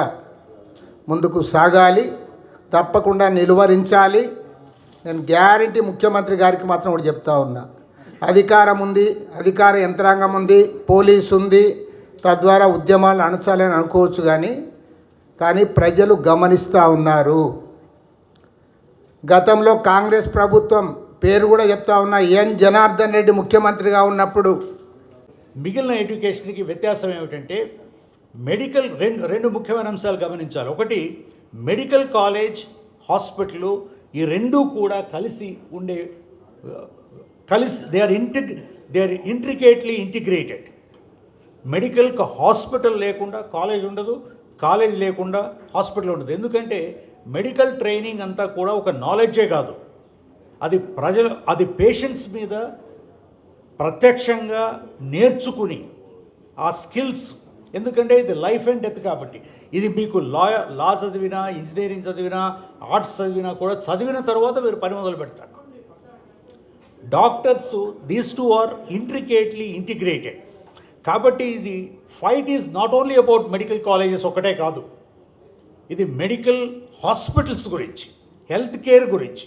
ముందుకు సాగాలి, తప్పకుండా నిలువరించాలి. నేను గ్యారంటీ ముఖ్యమంత్రి గారికి మాత్రం కూడా చెప్తా ఉన్నా, అధికారం ఉంది, అధికార యంత్రాంగం ఉంది, పోలీసు ఉంది, తద్వారా ఉద్యమాలు అణచాలని అనుకోవచ్చు, కానీ ప్రజలు గమనిస్తూ ఉన్నారు. గతంలో కాంగ్రెస్ ప్రభుత్వం పేరు కూడా చెప్తా ఉన్నా, ఎన్ జనార్దన్ రెడ్డి ముఖ్యమంత్రిగా ఉన్నప్పుడు మిగిలిన ఎడ్యుకేషన్కి వ్యత్యాసం ఏమిటంటే, మెడికల్ రెండు ముఖ్యమైన అంశాలు గమనించాలి. ఒకటి, మెడికల్ కాలేజ్, హాస్పిటల్, ఈ రెండూ కూడా కలిసి they are intricately integrated. Medical hospital లేకుండా కాలేజ్ ఉండదు, కాలేజ్ లేకుండా హాస్పిటల్ ఉండదు. ఎందుకంటే మెడికల్ ట్రైనింగ్ అంతా కూడా ఒక నాలెడ్జే కాదు, అది పేషెంట్స్ మీద ప్రత్యక్షంగా నేర్చుకుని ఆ స్కిల్స్, ఎందుకంటే ఇది లైఫ్ అండ్ డెత్ కాబట్టి, ఇది మీకు లా చదివినా, ఇంజనీరింగ్ చదివినా, ఆర్ట్స్ చదివినా కూడా చదివిన తర్వాత మీరు పని మొదలు పెడతారు. Doctors, these two are intricately integrated. కాబట్టి ఇది fight is not only about medical colleges ఒకటే కాదు, ఇది మెడికల్ హాస్పిటల్స్ గురించి, హెల్త్ కేర్ గురించి,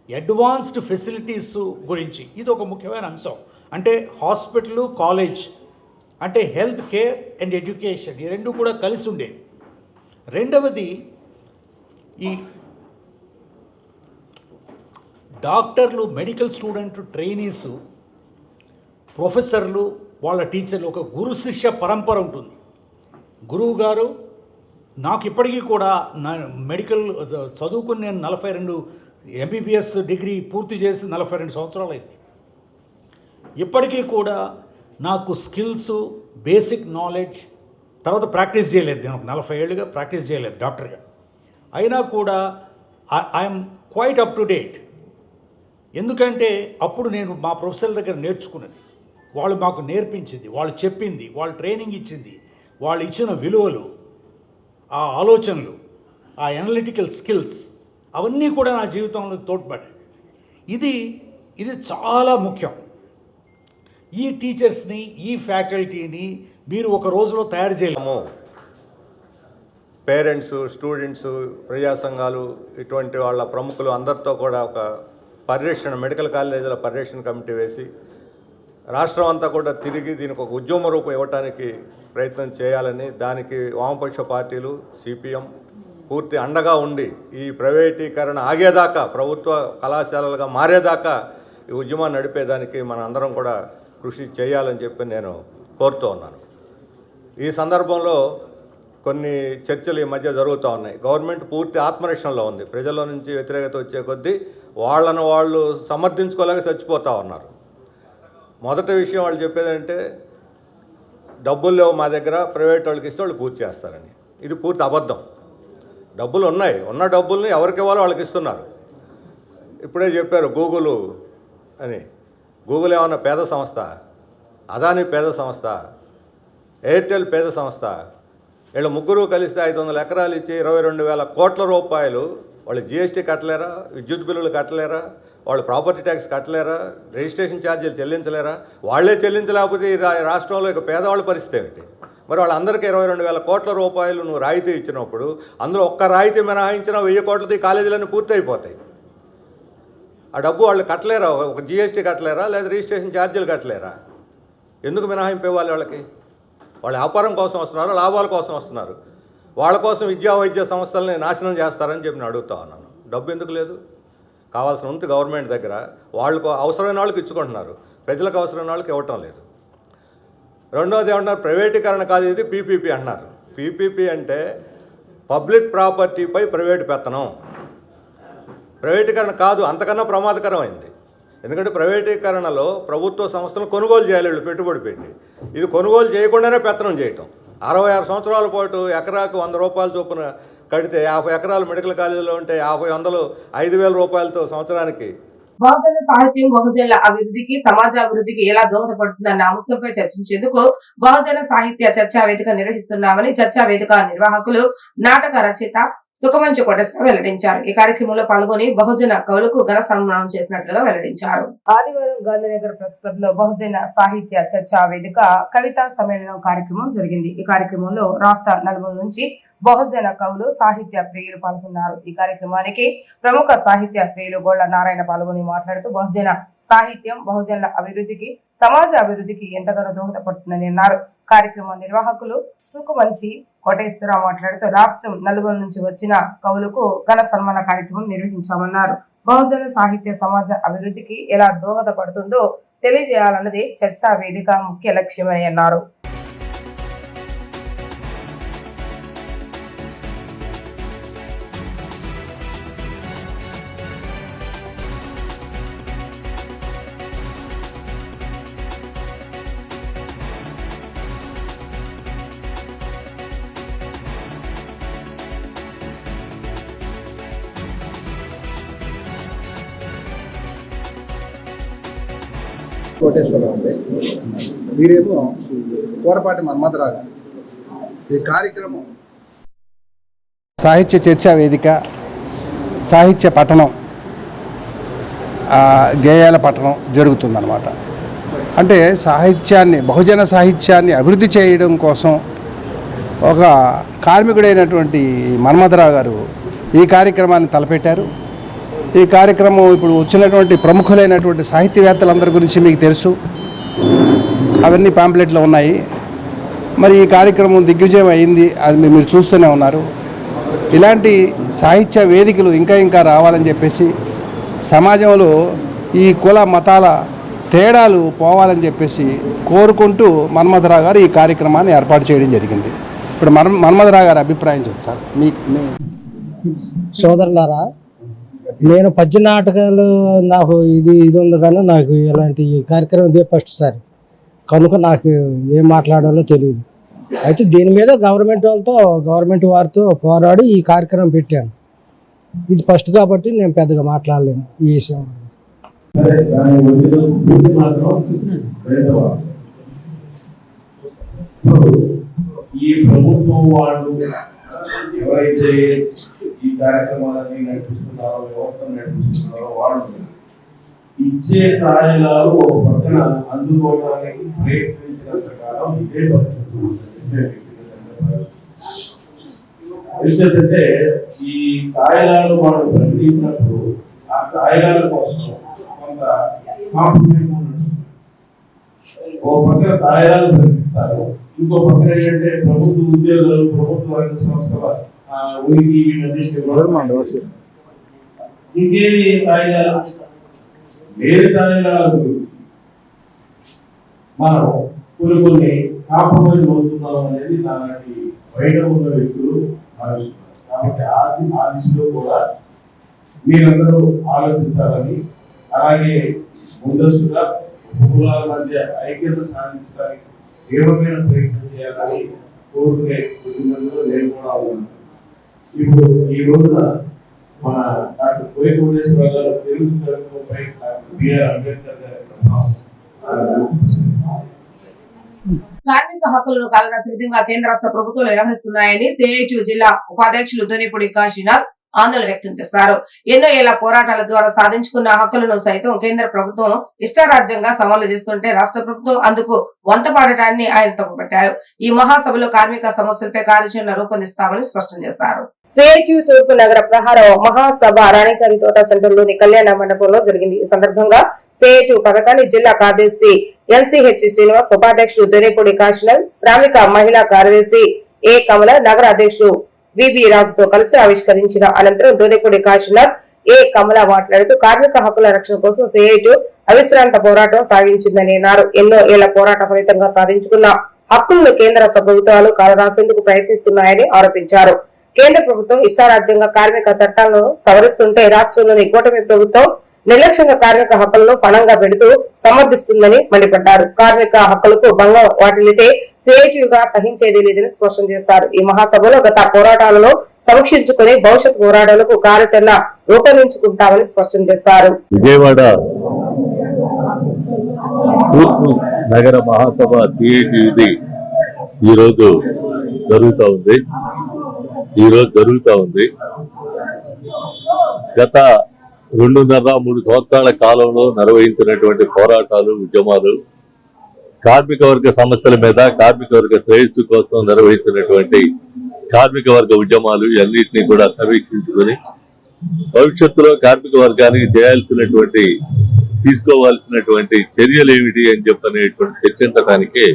అడ్వాన్స్డ్ ఫెసిలిటీస్ గురించి. ఇది ఒక ముఖ్యమైన అంశం. అంటే హాస్పిటల్, కాలేజ్ అంటే హెల్త్ కేర్ అండ్ ఎడ్యుకేషన్, ఈ రెండు కూడా కలిసి ఉండేవి. రెండవది, ఈ డాక్టర్లు, మెడికల్ స్టూడెంట్, ట్రైనీస్, ప్రొఫెసర్లు, వాళ్ళ టీచర్లు, ఒక గురు శిష్య పరంపర ఉంటుంది. గురువు గారు, నాకు ఇప్పటికీ కూడా నా మెడికల్ చదువుకుని నేను 42 MBBS డిగ్రీ పూర్తి చేసి 42 సంవత్సరాలు అయింది. ఇప్పటికీ కూడా నాకు స్కిల్స్, బేసిక్ నాలెడ్జ్, తర్వాత ప్రాక్టీస్ చేయలేదు, నేను 40 ఏళ్ళుగా ప్రాక్టీస్ చేయలేదు డాక్టర్గా, అయినా కూడా I'm quite up to date. ఎందుకంటే అప్పుడు నేను మా ప్రొఫెసర్ దగ్గర నేర్చుకున్నది, వాళ్ళు మాకు నేర్పించింది, వాళ్ళు చెప్పింది, వాళ్ళు ట్రైనింగ్ ఇచ్చింది, వాళ్ళు ఇచ్చిన విలువలు, ఆ ఆలోచనలు, ఆ అనలిటికల్ స్కిల్స్, అవన్నీ కూడా నా జీవితంలో తోడ్పడ్డాయి. ఇది చాలా ముఖ్యం. ఈ టీచర్స్ని, ఈ ఫ్యాకల్టీని మీరు ఒక రోజులో తయారు చేయలేము. పేరెంట్స్, స్టూడెంట్స్, ప్రజా సంఘాలు, ఇటువంటి వాళ్ళ ప్రముఖులు అందరితో కూడా ఒక పరిరక్షణ, మెడికల్ కాలేజీల పరిరక్షణ కమిటీ వేసి రాష్ట్రం అంతా కూడా తిరిగి దీనికి ఒక ఉద్యమ రూపం ఇవ్వడానికి ప్రయత్నం చేయాలని, దానికి వామపక్ష పార్టీలు, సిపిఎం పూర్తి అండగా ఉండి ఈ ప్రైవేటీకరణ ఆగేదాకా, ప్రభుత్వ కళాశాలలుగా మారేదాకా ఈ ఉద్యమాన్ని నడిపేదానికి మన అందరం కూడా కృషి చేయాలని చెప్పి నేను కోరుతూ ఉన్నాను. ఈ సందర్భంలో కొన్ని చర్చలు ఈ మధ్య జరుగుతూ ఉన్నాయి. గవర్నమెంట్ పూర్తి ఆత్మరక్షణలో ఉంది. ప్రజల నుంచి వ్యతిరేకత వచ్చే కొద్దీ వాళ్ళను వాళ్ళు సమర్థించుకోలేక చచ్చిపోతూ ఉన్నారు. మొదటి విషయం వాళ్ళు చెప్పేదంటే, డబ్బులు లేవు మా దగ్గర, ప్రైవేట్ వాళ్ళకి ఇస్తే వాళ్ళు పూర్తి చేస్తారని. ఇది పూర్తి అబద్ధం. డబ్బులు ఉన్నాయి, ఉన్న డబ్బుల్ని ఎవరికి ఇవ్వాలో వాళ్ళకి ఇస్తున్నారు. ఇప్పుడే చెప్పారు గూగుల్ అని. గూగుల్ ఏమన్నా పేద సంస్థ? అదాని పేద సంస్థ? ఎయిర్టెల్ పేద సంస్థ? వీళ్ళు ముగ్గురు కలిస్తే 500 ఎకరాలు ఇచ్చి 22,000 కోట్ల రూపాయలు వాళ్ళు జిఎస్టీ కట్టలేరా, విద్యుత్ బిల్లులు కట్టలేరా, వాళ్ళు ప్రాపర్టీ ట్యాక్స్ కట్టలేరా, రిజిస్ట్రేషన్ ఛార్జీలు చెల్లించలేరా? వాళ్ళే చెల్లించలేకపోతే ఈ రాష్ట్రంలో ఇక పేదవాళ్ళ పరిస్థితి ఏమిటి? మరి వాళ్ళందరికీ 22,000 కోట్ల రూపాయలు నువ్వు రాయితీ ఇచ్చినప్పుడు అందులో ఒక్క రాయితీ మినహాయించిన 1000 కోట్లతో ఈ కాలేజీలన్నీ పూర్తి అయిపోతాయి. ఆ డబ్బు వాళ్ళు కట్టలేరా? ఒక జిఎస్టీ కట్టలేరా, లేదా రిజిస్ట్రేషన్ ఛార్జీలు కట్టలేరా? ఎందుకు మినహాయింపు ఇవ్వాలి వాళ్ళకి? వాళ్ళ వ్యాపారం కోసం వస్తున్నారు, లాభాల కోసం వస్తున్నారు. వాళ్ళ కోసం విద్యా వైద్య సంస్థలని నాశనం చేస్తారని చెప్పి నేను అడుగుతా ఉన్నాను. డబ్బు ఎందుకు లేదు? కావాల్సిన ఉంది గవర్నమెంట్ దగ్గర. వాళ్ళకు అవసరమైన వాళ్ళకి ఇచ్చుకుంటున్నారు, ప్రజలకు అవసరమైన వాళ్ళకి ఇవ్వటం లేదు. రెండవది ఏమంటున్నారు? ప్రైవేటీకరణ కాదు, ఇది పీపీపీ అంటున్నారు. పీపీపీ అంటే పబ్లిక్ ప్రాపర్టీపై ప్రైవేటు పెత్తనం. ప్రైవేటీకరణ కాదు, అంతకన్నా ప్రమాదకరమైంది. ఎందుకంటే ప్రైవేటీకరణలో ప్రభుత్వ సంస్థలు కొనుగోలు చేయాలి వీళ్ళు పెట్టుబడి పెట్టి. ఇది కొనుగోలు చేయకుండానే పెత్తనం చేయటం. 66 సంవత్సరాల పాటు ఎకరాకు 100 రూపాయల చొప్పున కడితే 50 ఎకరాలు మెడికల్ కాలేజీలో ఉంటే 50 5,000 రూపాయలతో సంవత్సరానికి. బహుజన సాహిత్యం బహుజనుల అభివృద్ధికి, సమాజ అభివృద్ధికి ఎలా దోహదపడుతుందన్న అంశంపై చర్చించేందుకు బహుజన సాహిత్య చర్చా వేదిక నిర్వహిస్తున్నామని చర్చా వేదిక నిర్వాహకులు, నాటక రచయిత సుఖమంచు కోటేశ్వర వెల్లడించారు. ఈ కార్యక్రమంలో పాల్గొని బహుజన కవులకు ఘన సన్మానం చేసినట్లుగా వెల్లడించారు. ఆదివారం గాంధీనగర్ ప్రెస్ క్లబ్ లో బహుజన సాహిత్య చర్చా వేదిక కవితా సమ్మేళనం కార్యక్రమం జరిగింది. ఈ కార్యక్రమంలో రాష్ట్ర నలుమూల నుంచి బహుజన కవులు, సాహిత్య ప్రియులు పాల్గొన్నారు. ఈ కార్యక్రమానికి ప్రముఖ సాహిత్య ప్రియులు గోళ్ల నారాయణ పాల్గొని మాట్లాడుతూ బహుజన సాహిత్యం బహుజనుల అభివృద్ధికి, సమాజ అభివృద్ధికి ఎంతగానో దోహదపడుతుందని అన్నారు. కార్యక్రమం నిర్వాహకులు సుఖమంచి కోటేశ్వర మాట్లాడుతూ రాష్ట్రం నలుగురు నుంచి వచ్చిన కవులకు ఘన సన్మాన కార్యక్రమం నిర్వహించామన్నారు. బహుజన సాహిత్య సమాజ అభివృద్ధికి ఎలా దోహదపడుతుందో తెలియజేయాలన్నది చర్చా వేదిక ముఖ్య లక్ష్యమని అన్నారు. కోటేశ్వరరావు అండి. మీరేమో కోరపాటి మన్మథరావు గారు. ఈ కార్యక్రమం సాహిత్య చర్చా వేదిక, సాహిత్య పఠనం, గేయాల పఠనం జరుగుతుందన్నమాట. అంటే సాహిత్యాన్ని, బహుజన సాహిత్యాన్ని అభివృద్ధి చేయడం కోసం ఒక కార్మికుడైనటువంటి మన్మథరావు గారు ఈ కార్యక్రమాన్ని తలపెట్టారు. ఈ కార్యక్రమం ఇప్పుడు వచ్చినటువంటి ప్రముఖులైనటువంటి సాహిత్యవేత్తలందరి గురించి మీకు తెలుసు, అవన్నీ పాంప్లెట్లో ఉన్నాయి. మరి ఈ కార్యక్రమం దిగ్విజయం అయింది, అది మీరు చూస్తూనే ఉన్నారు. ఇలాంటి సాహిత్య వేదికలు ఇంకా ఇంకా రావాలని చెప్పేసి, సమాజంలో ఈ కుల మతాల తేడాలు పోవాలని చెప్పేసి కోరుకుంటూ మన్మథరావు గారు ఈ కార్యక్రమాన్ని ఏర్పాటు చేయడం జరిగింది. ఇప్పుడు మన్మథరావు గారి అభిప్రాయం చెప్తారు. మీ సోదరులారా, నేను పద్య నాటకాలు నాకు ఇది ఉంది, కానీ నాకు ఇలాంటి కార్యక్రమం ఇదే ఫస్ట్ సారి కనుక నాకు ఏం మాట్లాడాలో తెలియదు. అయితే దీని మీద గవర్నమెంట్ వారితో పోరాడి ఈ కార్యక్రమం పెట్టాను. ఇది ఫస్ట్ కాబట్టి నేను పెద్దగా మాట్లాడలేను ఈ విషయం. ఈ ప్రభుత్వం వాళ్ళు ఎవరైతే ఈ కార్యక్రమాలన్నీ నడిపిస్తున్నారో, వ్యవస్థను నడిపిస్తున్నారో, వాళ్ళు ఇచ్చే తాయిలాలు ఒక పక్కన అందుకోవడానికి ప్రయత్నించినంత కాలం ఇదే పరిస్థితి. ఈ తాయిలాలు వాళ్ళు ప్రకటించినప్పుడు ఆ తాయిలాల కోసం కొంత కాంప్రమైజ్ ఉన్నట్టు. ఒక పక్కన తాయిలాలు ప్రకటిస్తారు, ఇంకో పక్కన ఏంటంటే ప్రభుత్వ ఉద్యోగాలు, ప్రభుత్వ రంగ సంస్థల ఉనికి ఇంకేది తాయిలాలు వేరే తాయిలాలు మనం కొన్ని కాంప్రమైజ్ అవుతున్నాం అనేది నాలాంటి బయట ఉన్న వ్యక్తులు ఆలోచిస్తున్నారు. కాబట్టి ఆ దిశలో కూడా మీరందరూ ఆలోచించాలని, అలాగే ముందస్తుగా కులాల మధ్య ఐక్యత సాధించడానికి తీవ్రమైన ప్రయత్నం చేయాలని కోరుకునే కుటుంబంలో నేను కూడా ఉన్నాను. ఇప్పుడు ఈ రోజున మన డాక్టర్ కోటేశ్వర గారు తెలుగు చదువుపై డాక్టర్ బిఆర్ అంబేద్కర్ గారి ప్రభావం కార్మిక హక్కులను కాలరాసే విధంగా కేంద్ర రాష్ట్ర ప్రభుత్వాలు వ్యవహరిస్తున్నాయని సిఐటియు జిల్లా ఉపాధ్యక్షులు ధోనిపూడి కాశీనాథ్ ఆందోళన వ్యక్తం చేశారు. ఎన్నో ఏళ్ల పోరాటాల ద్వారా సాధించుకున్న హక్కులను సైతం కేంద్ర ప్రభుత్వం ఇష్టారాజ్యంగా సవాళ్లు చేస్తుంటే రాష్ట్ర ప్రభుత్వం అందుకు వంతపాడటాన్ని ఆయన తప్పుపట్టారు. ఈ మహాసభలో కార్మిక సమస్యలపై కార్యాచరణ రూపొందిస్తామని స్పష్టం చేశారు. సిఐటియు తూర్పు నగర ప్రహార మహాసభ రాణిగారి తోట సెంటర్లోని కళ్యాణ మండపంలో జరిగింది. ఈ సందర్భంగా సిఐటియు పథకాన్ని జిల్లా కార్యదర్శి ఎన్సీహెచ్ శ్రీనివాస్, ఉపాధ్యక్షుడు దొరేపూడి కాశీనాథ్, శ్రామిక మహిళా కార్యదర్శి ఏ కమల, నగర అధ్యక్షుడు విబి రాజుతో కలిసి ఆవిష్కరించిన అనంతరం దొరేపూడి కాశీనాథ్, ఏ కమల మాట్లాడుతూ కార్మిక హక్కుల రక్షణ కోసం సిఐటియు అవిశ్రాంత పోరాటం సాగించిందని అన్నారు. ఎన్నో ఏళ్ల పోరాట ఫలితంగా సాధించుకున్న హక్కులను కేంద్ర రాష్ట్ర ప్రభుత్వాలు కాలరాసేందుకు ప్రయత్నిస్తున్నాయని ఆరోపించారు. కేంద్ర ప్రభుత్వం ఇష్టారాజ్యంగా కార్మిక చట్టాలను సవరిస్తుంటే రాష్ట్రంలోని కూటమి ప్రభుత్వం నిర్లక్ష్యంగా కార్మిక హక్కులను పణంగా పెడుతూ సమర్థిస్తుందని మండిపడ్డారు. కార్మిక హక్కులకు భంగం వాటిల్లితే సిఐటియుగా సహించేది లేదని స్పష్టం చేశారు. ఈ మహాసభలో గత పోరాటాలను సమీక్షించుకుని భవిష్యత్ పోరాటాలకు కార్యాచరణ రూపొందించుకుంటామని స్పష్టం చేశారు. విజయవాడ తూర్పు నగర మహాసభ సిఐటియుది ఈరోజు జరుగుతూ ఉంది. గత 2.5-3 సంవత్సరాల కాలంలో నిర్వహించినటువంటి పోరాటాలు, ఉద్యమాలు, కార్మిక వర్గ సమస్యల మీద, కార్మిక వర్గ శ్రేయస్సు కోసం నిర్వహించినటువంటి కార్మిక వర్గ ఉద్యమాలు అన్నింటినీ కూడా సమీక్షించుకొని భవిష్యత్తులో కార్మిక వర్గానికి తీసుకోవాల్సినటువంటి చర్యలు ఏమిటి అని చెప్పనేటువంటి చర్చించడానికే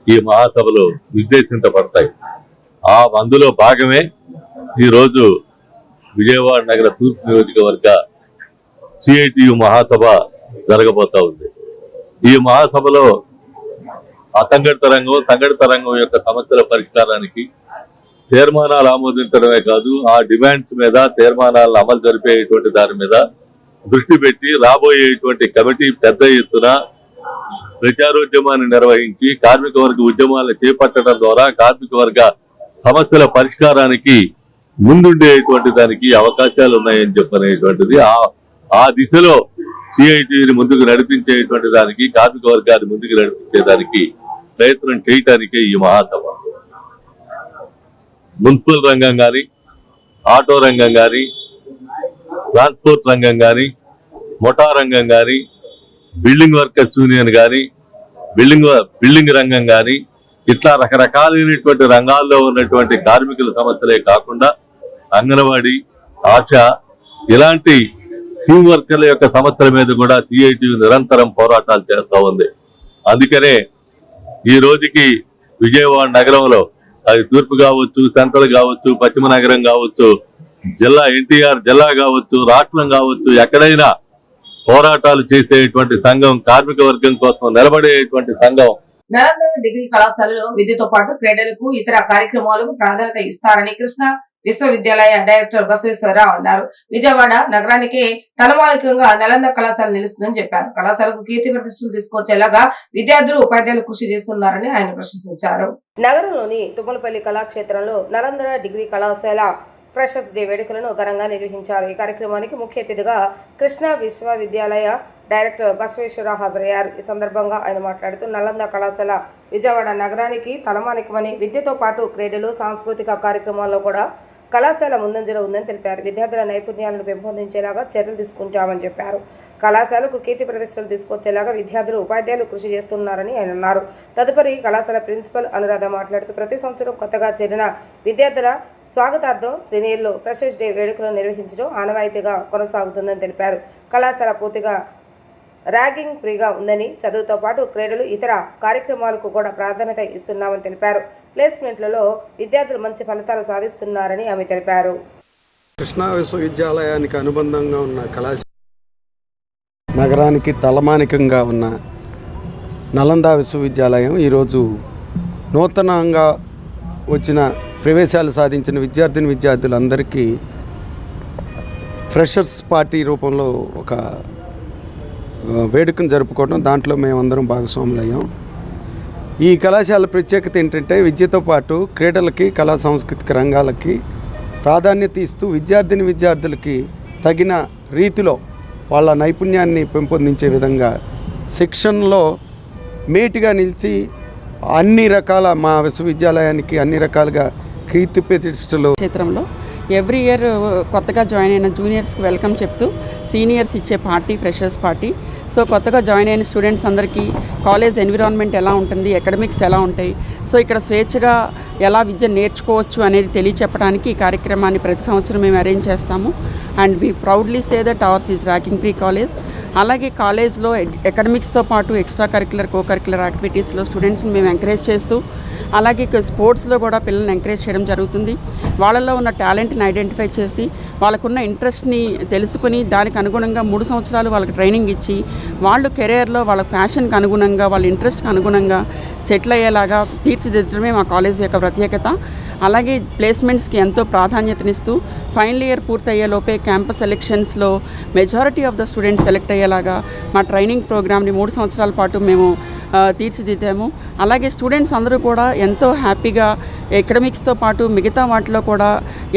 ఈ మహాసభలు నిర్దేశించబడతాయి. అందులో భాగమే ఈరోజు విజయవాడ నగర తూర్పు నియోజకవర్గ సిఐటియు మహాసభ జరగబోతా ఉంది. ఈ మహాసభలో అసంఘటిత రంగం, సంఘటిత రంగం యొక్క సమస్యల పరిష్కారానికి తీర్మానాలు ఆమోదించడమే కాదు, ఆ డిమాండ్స్ మీద తీర్మానాలను అమలు జరిపేటువంటి దాని మీద దృష్టి పెట్టి రాబోయేటువంటి కమిటీ పెద్ద ఎత్తున ప్రచారోద్యమాన్ని నిర్వహించి కార్మిక వర్గ ఉద్యమాలను చేపట్టడం ద్వారా కార్మిక వర్గ సమస్యల పరిష్కారానికి ముందుండేటువంటి దానికి అవకాశాలు ఉన్నాయని చెప్పనేటువంటిది, ఆ దిశలో సిఐటిని ముందుకు నడిపించేటువంటి దానికి, కార్మిక వర్గాన్ని ముందుకు నడిపించేదానికి ప్రయత్నం చేయటానికే ఈ మహాసభ. మున్సిపల్ రంగం కానీ, ఆటో రంగం కానీ, ట్రాన్స్పోర్ట్ రంగం కానీ, మోటార్ రంగం కానీ, బిల్డింగ్ వర్కర్స్ యూనియన్ కానీ, బిల్డింగ్ రంగం కానీ, ఇట్లా రకరకాలైనటువంటి రంగాల్లో ఉన్నటువంటి కార్మికుల సమస్యలే కాకుండా అంగన్వాడీ, ఆశా, ఇలాంటి స్కీమ్ వర్కర్ల యొక్క సమస్యల మీద కూడా సిఐటియు నిరంతరం పోరాటాలు చేస్తూ ఉంది. అందుకనే ఈ రోజుకి విజయవాడ నగరంలో, అది తూర్పు కావచ్చు, సెంట్రల్ కావచ్చు, పశ్చిమ నగరం కావచ్చు, జిల్లా ఎన్టీఆర్ జిల్లా కావచ్చు, రాష్ట్రం కావచ్చు, ఎక్కడైనా పోరాటాలు చేసేటువంటి సంఘం, కార్మిక వర్గం కోసం నిలబడేటువంటి సంఘం. నలంద డిగ్రీ కళాశాలలో విద్యతో పాటు క్రీడలకు, ఇతర కార్యక్రమాలకు ప్రాధాన్యత ఇస్తారని కృష్ణా విశ్వవిద్యాలయ డైరెక్టర్ బసవేశ్వరరావు అన్నారు. విజయవాడ నగరానికి తలమాలికంగా నలంద కళాశాల నిలుస్తుందని చెప్పారు. కళాశాలకు కీర్తి ప్రతిష్టలు తీసుకొచ్చేలాగా విద్యార్థులు, ఉపాధ్యాయులు కృషి చేస్తున్నారని ఆయన ప్రశంసించారు. నగరంలోని తుమ్మలపల్లి కళాక్షేత్రంలో నలంద డిగ్రీ కళాశాల ఫ్రెషర్స్ డే వేడుకలను ఘనంగా నిర్వహించారు. ఈ కార్యక్రమానికి ముఖ్య అతిథిగా కృష్ణా విశ్వవిద్యాలయ డైరెక్టర్ బసవేశ్వరరావు హాజరయ్యారు. ఈ సందర్భంగా ఆయన మాట్లాడుతూ నలంద కళాశాల విజయవాడ నగరానికి తలమానికమని, విద్యతో పాటు క్రీడలు, సాంస్కృతిక కార్యక్రమాల్లో కూడా కళాశాల ముందంజలో ఉందని తెలిపారు. విద్యార్థుల నైపుణ్యాలను పెంపొందించేలాగా చర్యలు తీసుకుంటామని చెప్పారు. కళాశాలకు కీర్తి ప్రతిష్టలు తీసుకొచ్చేలాగా విద్యార్థులు, ఉపాధ్యాయులు కృషి చేస్తున్నారని ఆయన అన్నారు. తదుపరి కళాశాల ప్రిన్సిపల్ అనురాధ మాట్లాడుతూ ప్రతి సంవత్సరం కొత్తగా చేరిన విద్యార్థుల స్వాగతార్థం సీనియర్లు ఫ్రెషర్స్ డే వేడుకలను నిర్వహించడం ఆనవాయితీగా కొనసాగుతుందని తెలిపారు. కళాశాల పూర్తిగా ర్యాగింగ్ ఫ్రీగా ఉందని, చదువుతో పాటు క్రీడలు, ఇతర కార్యక్రమాలకు కూడా ప్రాధాన్యత ఇస్తున్నామని తెలిపారు. ప్లేస్మెంట్లలో విద్యార్థులు మంచి ఫలితాలు సాధిస్తున్నారని ఆమె తెలిపారు. కృష్ణా విశ్వవిద్యాలయానికి అనుబంధంగా ఉన్న కళాశాల, నగరానికి తలమానికంగా ఉన్న నలంద విశ్వవిద్యాలయం ఈరోజు నూతనంగా వచ్చిన ప్రవేశాలు సాధించిన విద్యార్థులందరికీ ఫ్రెషర్స్ పార్టీ రూపంలో ఒక వేడుకను జరుపుకోవడం, దాంట్లో మేమందరం భాగస్వాములయ్యాం. ఈ కళాశాల ప్రత్యేకత ఏంటంటే విద్యతో పాటు క్రీడలకి, కళా సాంస్కృతిక రంగాలకి ప్రాధాన్యత ఇస్తూ విద్యార్థులకి తగిన రీతిలో వాళ్ళ నైపుణ్యాన్ని పెంపొందించే విధంగా శిక్షణలో మేటిగా నిలిచి అన్ని రకాల మా విశ్వవిద్యాలయానికి అన్ని రకాలుగా కీర్తి ప్రతిష్టలు. క్షేత్రంలో ఎవ్రీ ఇయర్ కొత్తగా జాయిన్ అయిన జూనియర్స్కి వెల్కమ్ చెప్తూ సీనియర్స్ ఇచ్చే పార్టీ ఫ్రెషర్స్ పార్టీ. సో కొత్తగా జాయిన్ అయిన స్టూడెంట్స్ అందరికీ కాలేజ్ ఎన్విరాన్మెంట్ ఎలా ఉంటుంది, అకాడమిక్స్ ఎలా ఉంటాయి, సో ఇక్కడ స్వేచ్ఛగా ఎలా విద్య నేర్చుకోవచ్చు అనేది తెలియచెప్పడానికి ఈ కార్యక్రమాన్ని ప్రతి సంవత్సరం మేము అరేంజ్ చేస్తాము. And we proudly say that hours is ranking free college. అలాగే కాలేజ్లో అకాడమిక్స్తో పాటు ఎక్స్ట్రా కరిక్యులర్ కో కరిక్యులర్ యాక్టివిటీస్లో స్టూడెంట్స్ని మేము ఎంకరేజ్ చేస్తూ, అలాగే స్పోర్ట్స్లో కూడా పిల్లల్ని ఎంకరేజ్ చేయడం జరుగుతుంది. వాళ్ళల్లో ఉన్న టాలెంట్ని ఐడెంటిఫై చేసి వాళ్ళకున్న ఇంట్రెస్ట్ని తెలుసుకుని దానికి అనుగుణంగా 3 సంవత్సరాలు వాళ్ళకి ట్రైనింగ్ ఇచ్చి వాళ్ళు కెరియర్లో వాళ్ళ ప్యాషన్కి అనుగుణంగా వాళ్ళ ఇంట్రెస్ట్కి అనుగుణంగా సెటిల్ అయ్యేలాగా తీర్చిదిద్దడమే మా కాలేజ్ యొక్క ప్రత్యేకత. అలాగే ప్లేస్మెంట్స్కి ఎంతో ప్రాధాన్యతనిస్తూ ఫైనల్ ఇయర్ పూర్తయ్యేలోపే క్యాంపస్ సెలెక్షన్స్లో majority of the students select అయ్యేలాగా మా ట్రైనింగ్ ప్రోగ్రామ్ని 3 సంవత్సరాల పాటు మేము తీర్చిదిద్దాము. అలాగే స్టూడెంట్స్ అందరూ కూడా ఎంతో హ్యాపీగా ఎకడమిక్స్తో పాటు మిగతా వాటిలో కూడా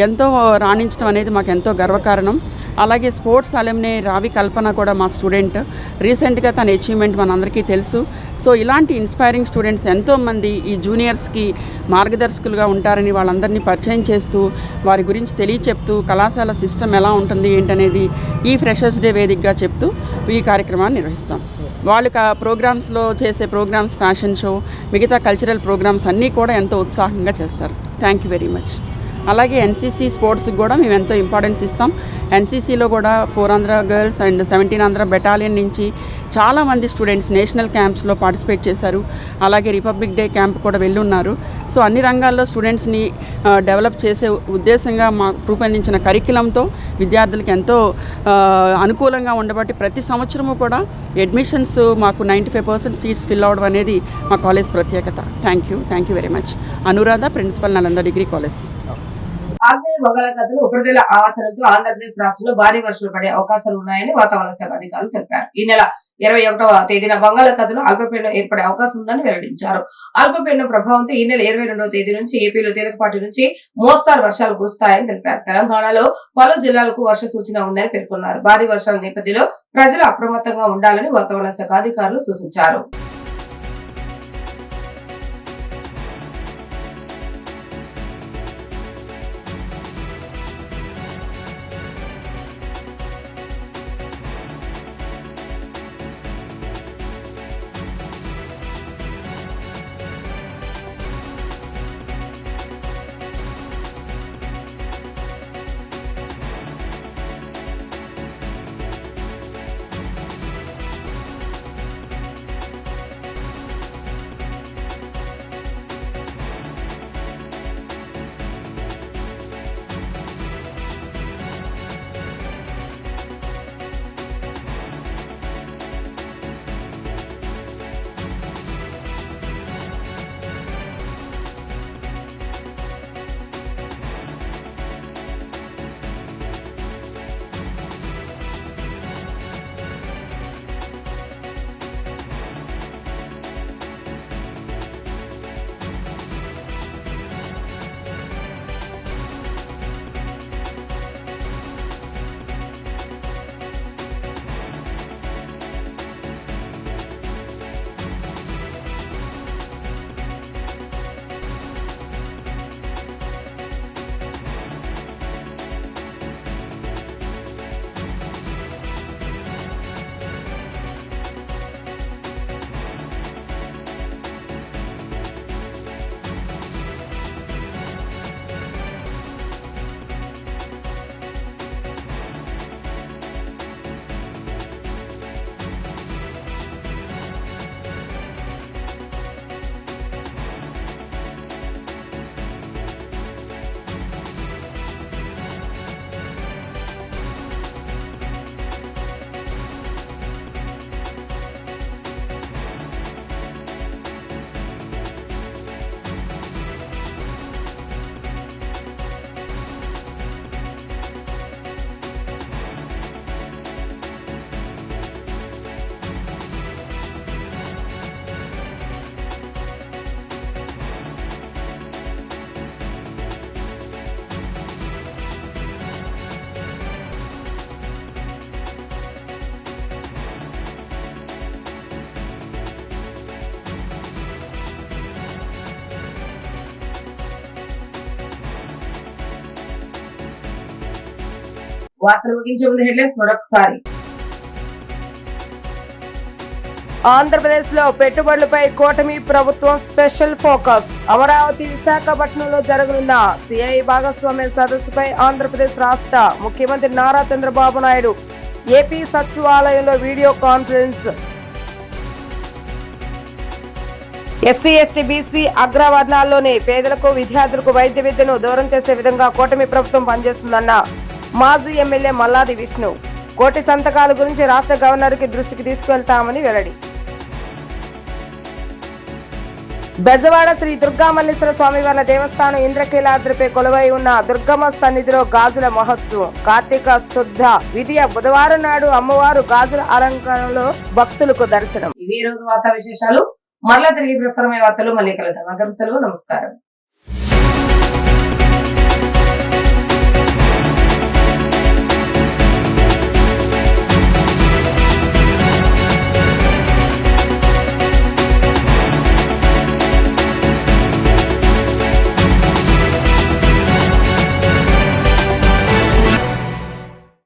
ఎంతో రాణించడం అనేది మాకు ఎంతో గర్వకారణం. అలాగే స్పోర్ట్స్ అలెమ్నే రావి కల్పన కూడా మా స్టూడెంట్. రీసెంట్గా తన అచీవ్మెంట్ మనందరికీ తెలుసు. సో ఇలాంటి ఇన్స్పైరింగ్ స్టూడెంట్స్ ఎంతోమంది ఈ జూనియర్స్కి మార్గదర్శకులుగా ఉంటారని వాళ్ళందరినీ పరిచయం చేస్తూ వారి గురించి తెలియచెప్తూ కళాశాల సిస్టమ్ ఎలా ఉంటుంది ఏంటనేది ఈ ఫ్రెషర్స్ డే వేదికగా చెప్తూ ఈ కార్యక్రమాన్ని నిర్వహిస్తాం. వాళ్ళకి ఆ ప్రోగ్రామ్స్లో చేసే ప్రోగ్రామ్స్, ఫ్యాషన్ షో, మిగతా కల్చరల్ ప్రోగ్రామ్స్ అన్నీ కూడా ఎంతో ఉత్సాహంగా చేస్తారు. Thank you very much. అలాగే ఎన్సీసీ స్పోర్ట్స్కి కూడా మేము ఎంతో ఇంపార్టెన్స్ ఇస్తాం. ఎన్సీసీలో కూడా 4 Andhra girls and 17 Andhra battalion నుంచి చాలామంది స్టూడెంట్స్ నేషనల్ క్యాంప్స్లో పార్టిసిపేట్ చేశారు. అలాగే రిపబ్లిక్ డే క్యాంప్ కూడా వెళ్ళున్నారు. సో అన్ని రంగాల్లో స్టూడెంట్స్ని డెవలప్ చేసే ఉద్దేశంగా మా రూపొందించిన కరిక్యులంతో విద్యార్థులకు ఎంతో అనుకూలంగా ఉండబట్టి ప్రతి సంవత్సరము కూడా అడ్మిషన్స్ మాకు 95% సీట్స్ ఫిల్ అవడం అనేది మా కాలేజ్ ప్రత్యేకత. Thank you very much. Anuradha, principal, Nalanda degree college. ఆగ్నేయ బంగాళాఖాతంలో ఉపరితల ఆవర్తనంతో ఆంధ్రప్రదేశ్ రాష్ట్రంలో భారీ వర్షాలు పడే అవకాశాలు ఉన్నాయని వాతావరణ శాఖ అధికారులు తెలిపారు. ఈ నెల 21వ తేదీన బంగాళాఖాతంలో అల్పపీడనం ఏర్పడే అవకాశం ఉందని వెల్లడించారు. అల్పపీడనం ప్రభావంతో ఈ నెల 22వ తేదీ నుంచి ఏపీలో తేలికపాటి నుంచి మోస్తారు వర్షాలు కురుస్తాయని తెలిపారు. తెలంగాణలో పలు జిల్లాలకు వర్ష సూచన ఉందని పేర్కొన్నారు. భారీ వర్షాల నేపథ్యంలో ప్రజలు అప్రమత్తంగా ఉండాలని వాతావరణ శాఖ అధికారులు సూచించారు. వార్తలు ముగించే ముందు హెడ్లైన్స్ మరొకసారి. ఆంధ్రప్రదేశ్ లో పెట్టుబడులపై కూటమి ప్రభుత్వం స్పెషల్ ఫోకస్. అమరావతి విశాఖపట్నంలో జరగనున్న సిఐ భాగస్వామ్య సదస్సుపై ఆంధ్రప్రదేశ్ రాష్ట్ర ముఖ్యమంత్రి నారా చంద్రబాబు నాయుడు ఏపీ సచివాలయంలో video conference. SC ST BC అగ్రవర్ణాల్లోని పేదలకు విద్యార్థులకు వైద్య విద్యను దూరం చేసే విధంగా కూటమి ప్రభుత్వం పనిచేస్తుందన్న మాజీ ఎమ్మెల్యే మల్లాది విష్ణు. కోటి సంతకాల గురించి రాష్ట్ర గవర్నర్ కి దృష్టికి తీసుకువెళ్తామని వెల్లడి. బెజవాడ శ్రీ దుర్గామల్లేశ్వర స్వామివార్ల దేవస్థానం ఇంద్రకీలాద్రిపై కొలువై ఉన్న దుర్గమ్మ సన్నిధిలో గాజుల మహోత్సవం. కార్తీక శుద్ధ విధియ బుధవారం నాడు అమ్మవారు గాజుల అలంకరణలో భక్తులకు దర్శనం. ఇవి ఈ రోజు వార్తా విశేషాలు. మరలా తిరిగి ప్రసారమయ్యే వార్తలు మళ్ళీ కలుద్దాం. అందరూ సెలవు. నమస్కారం.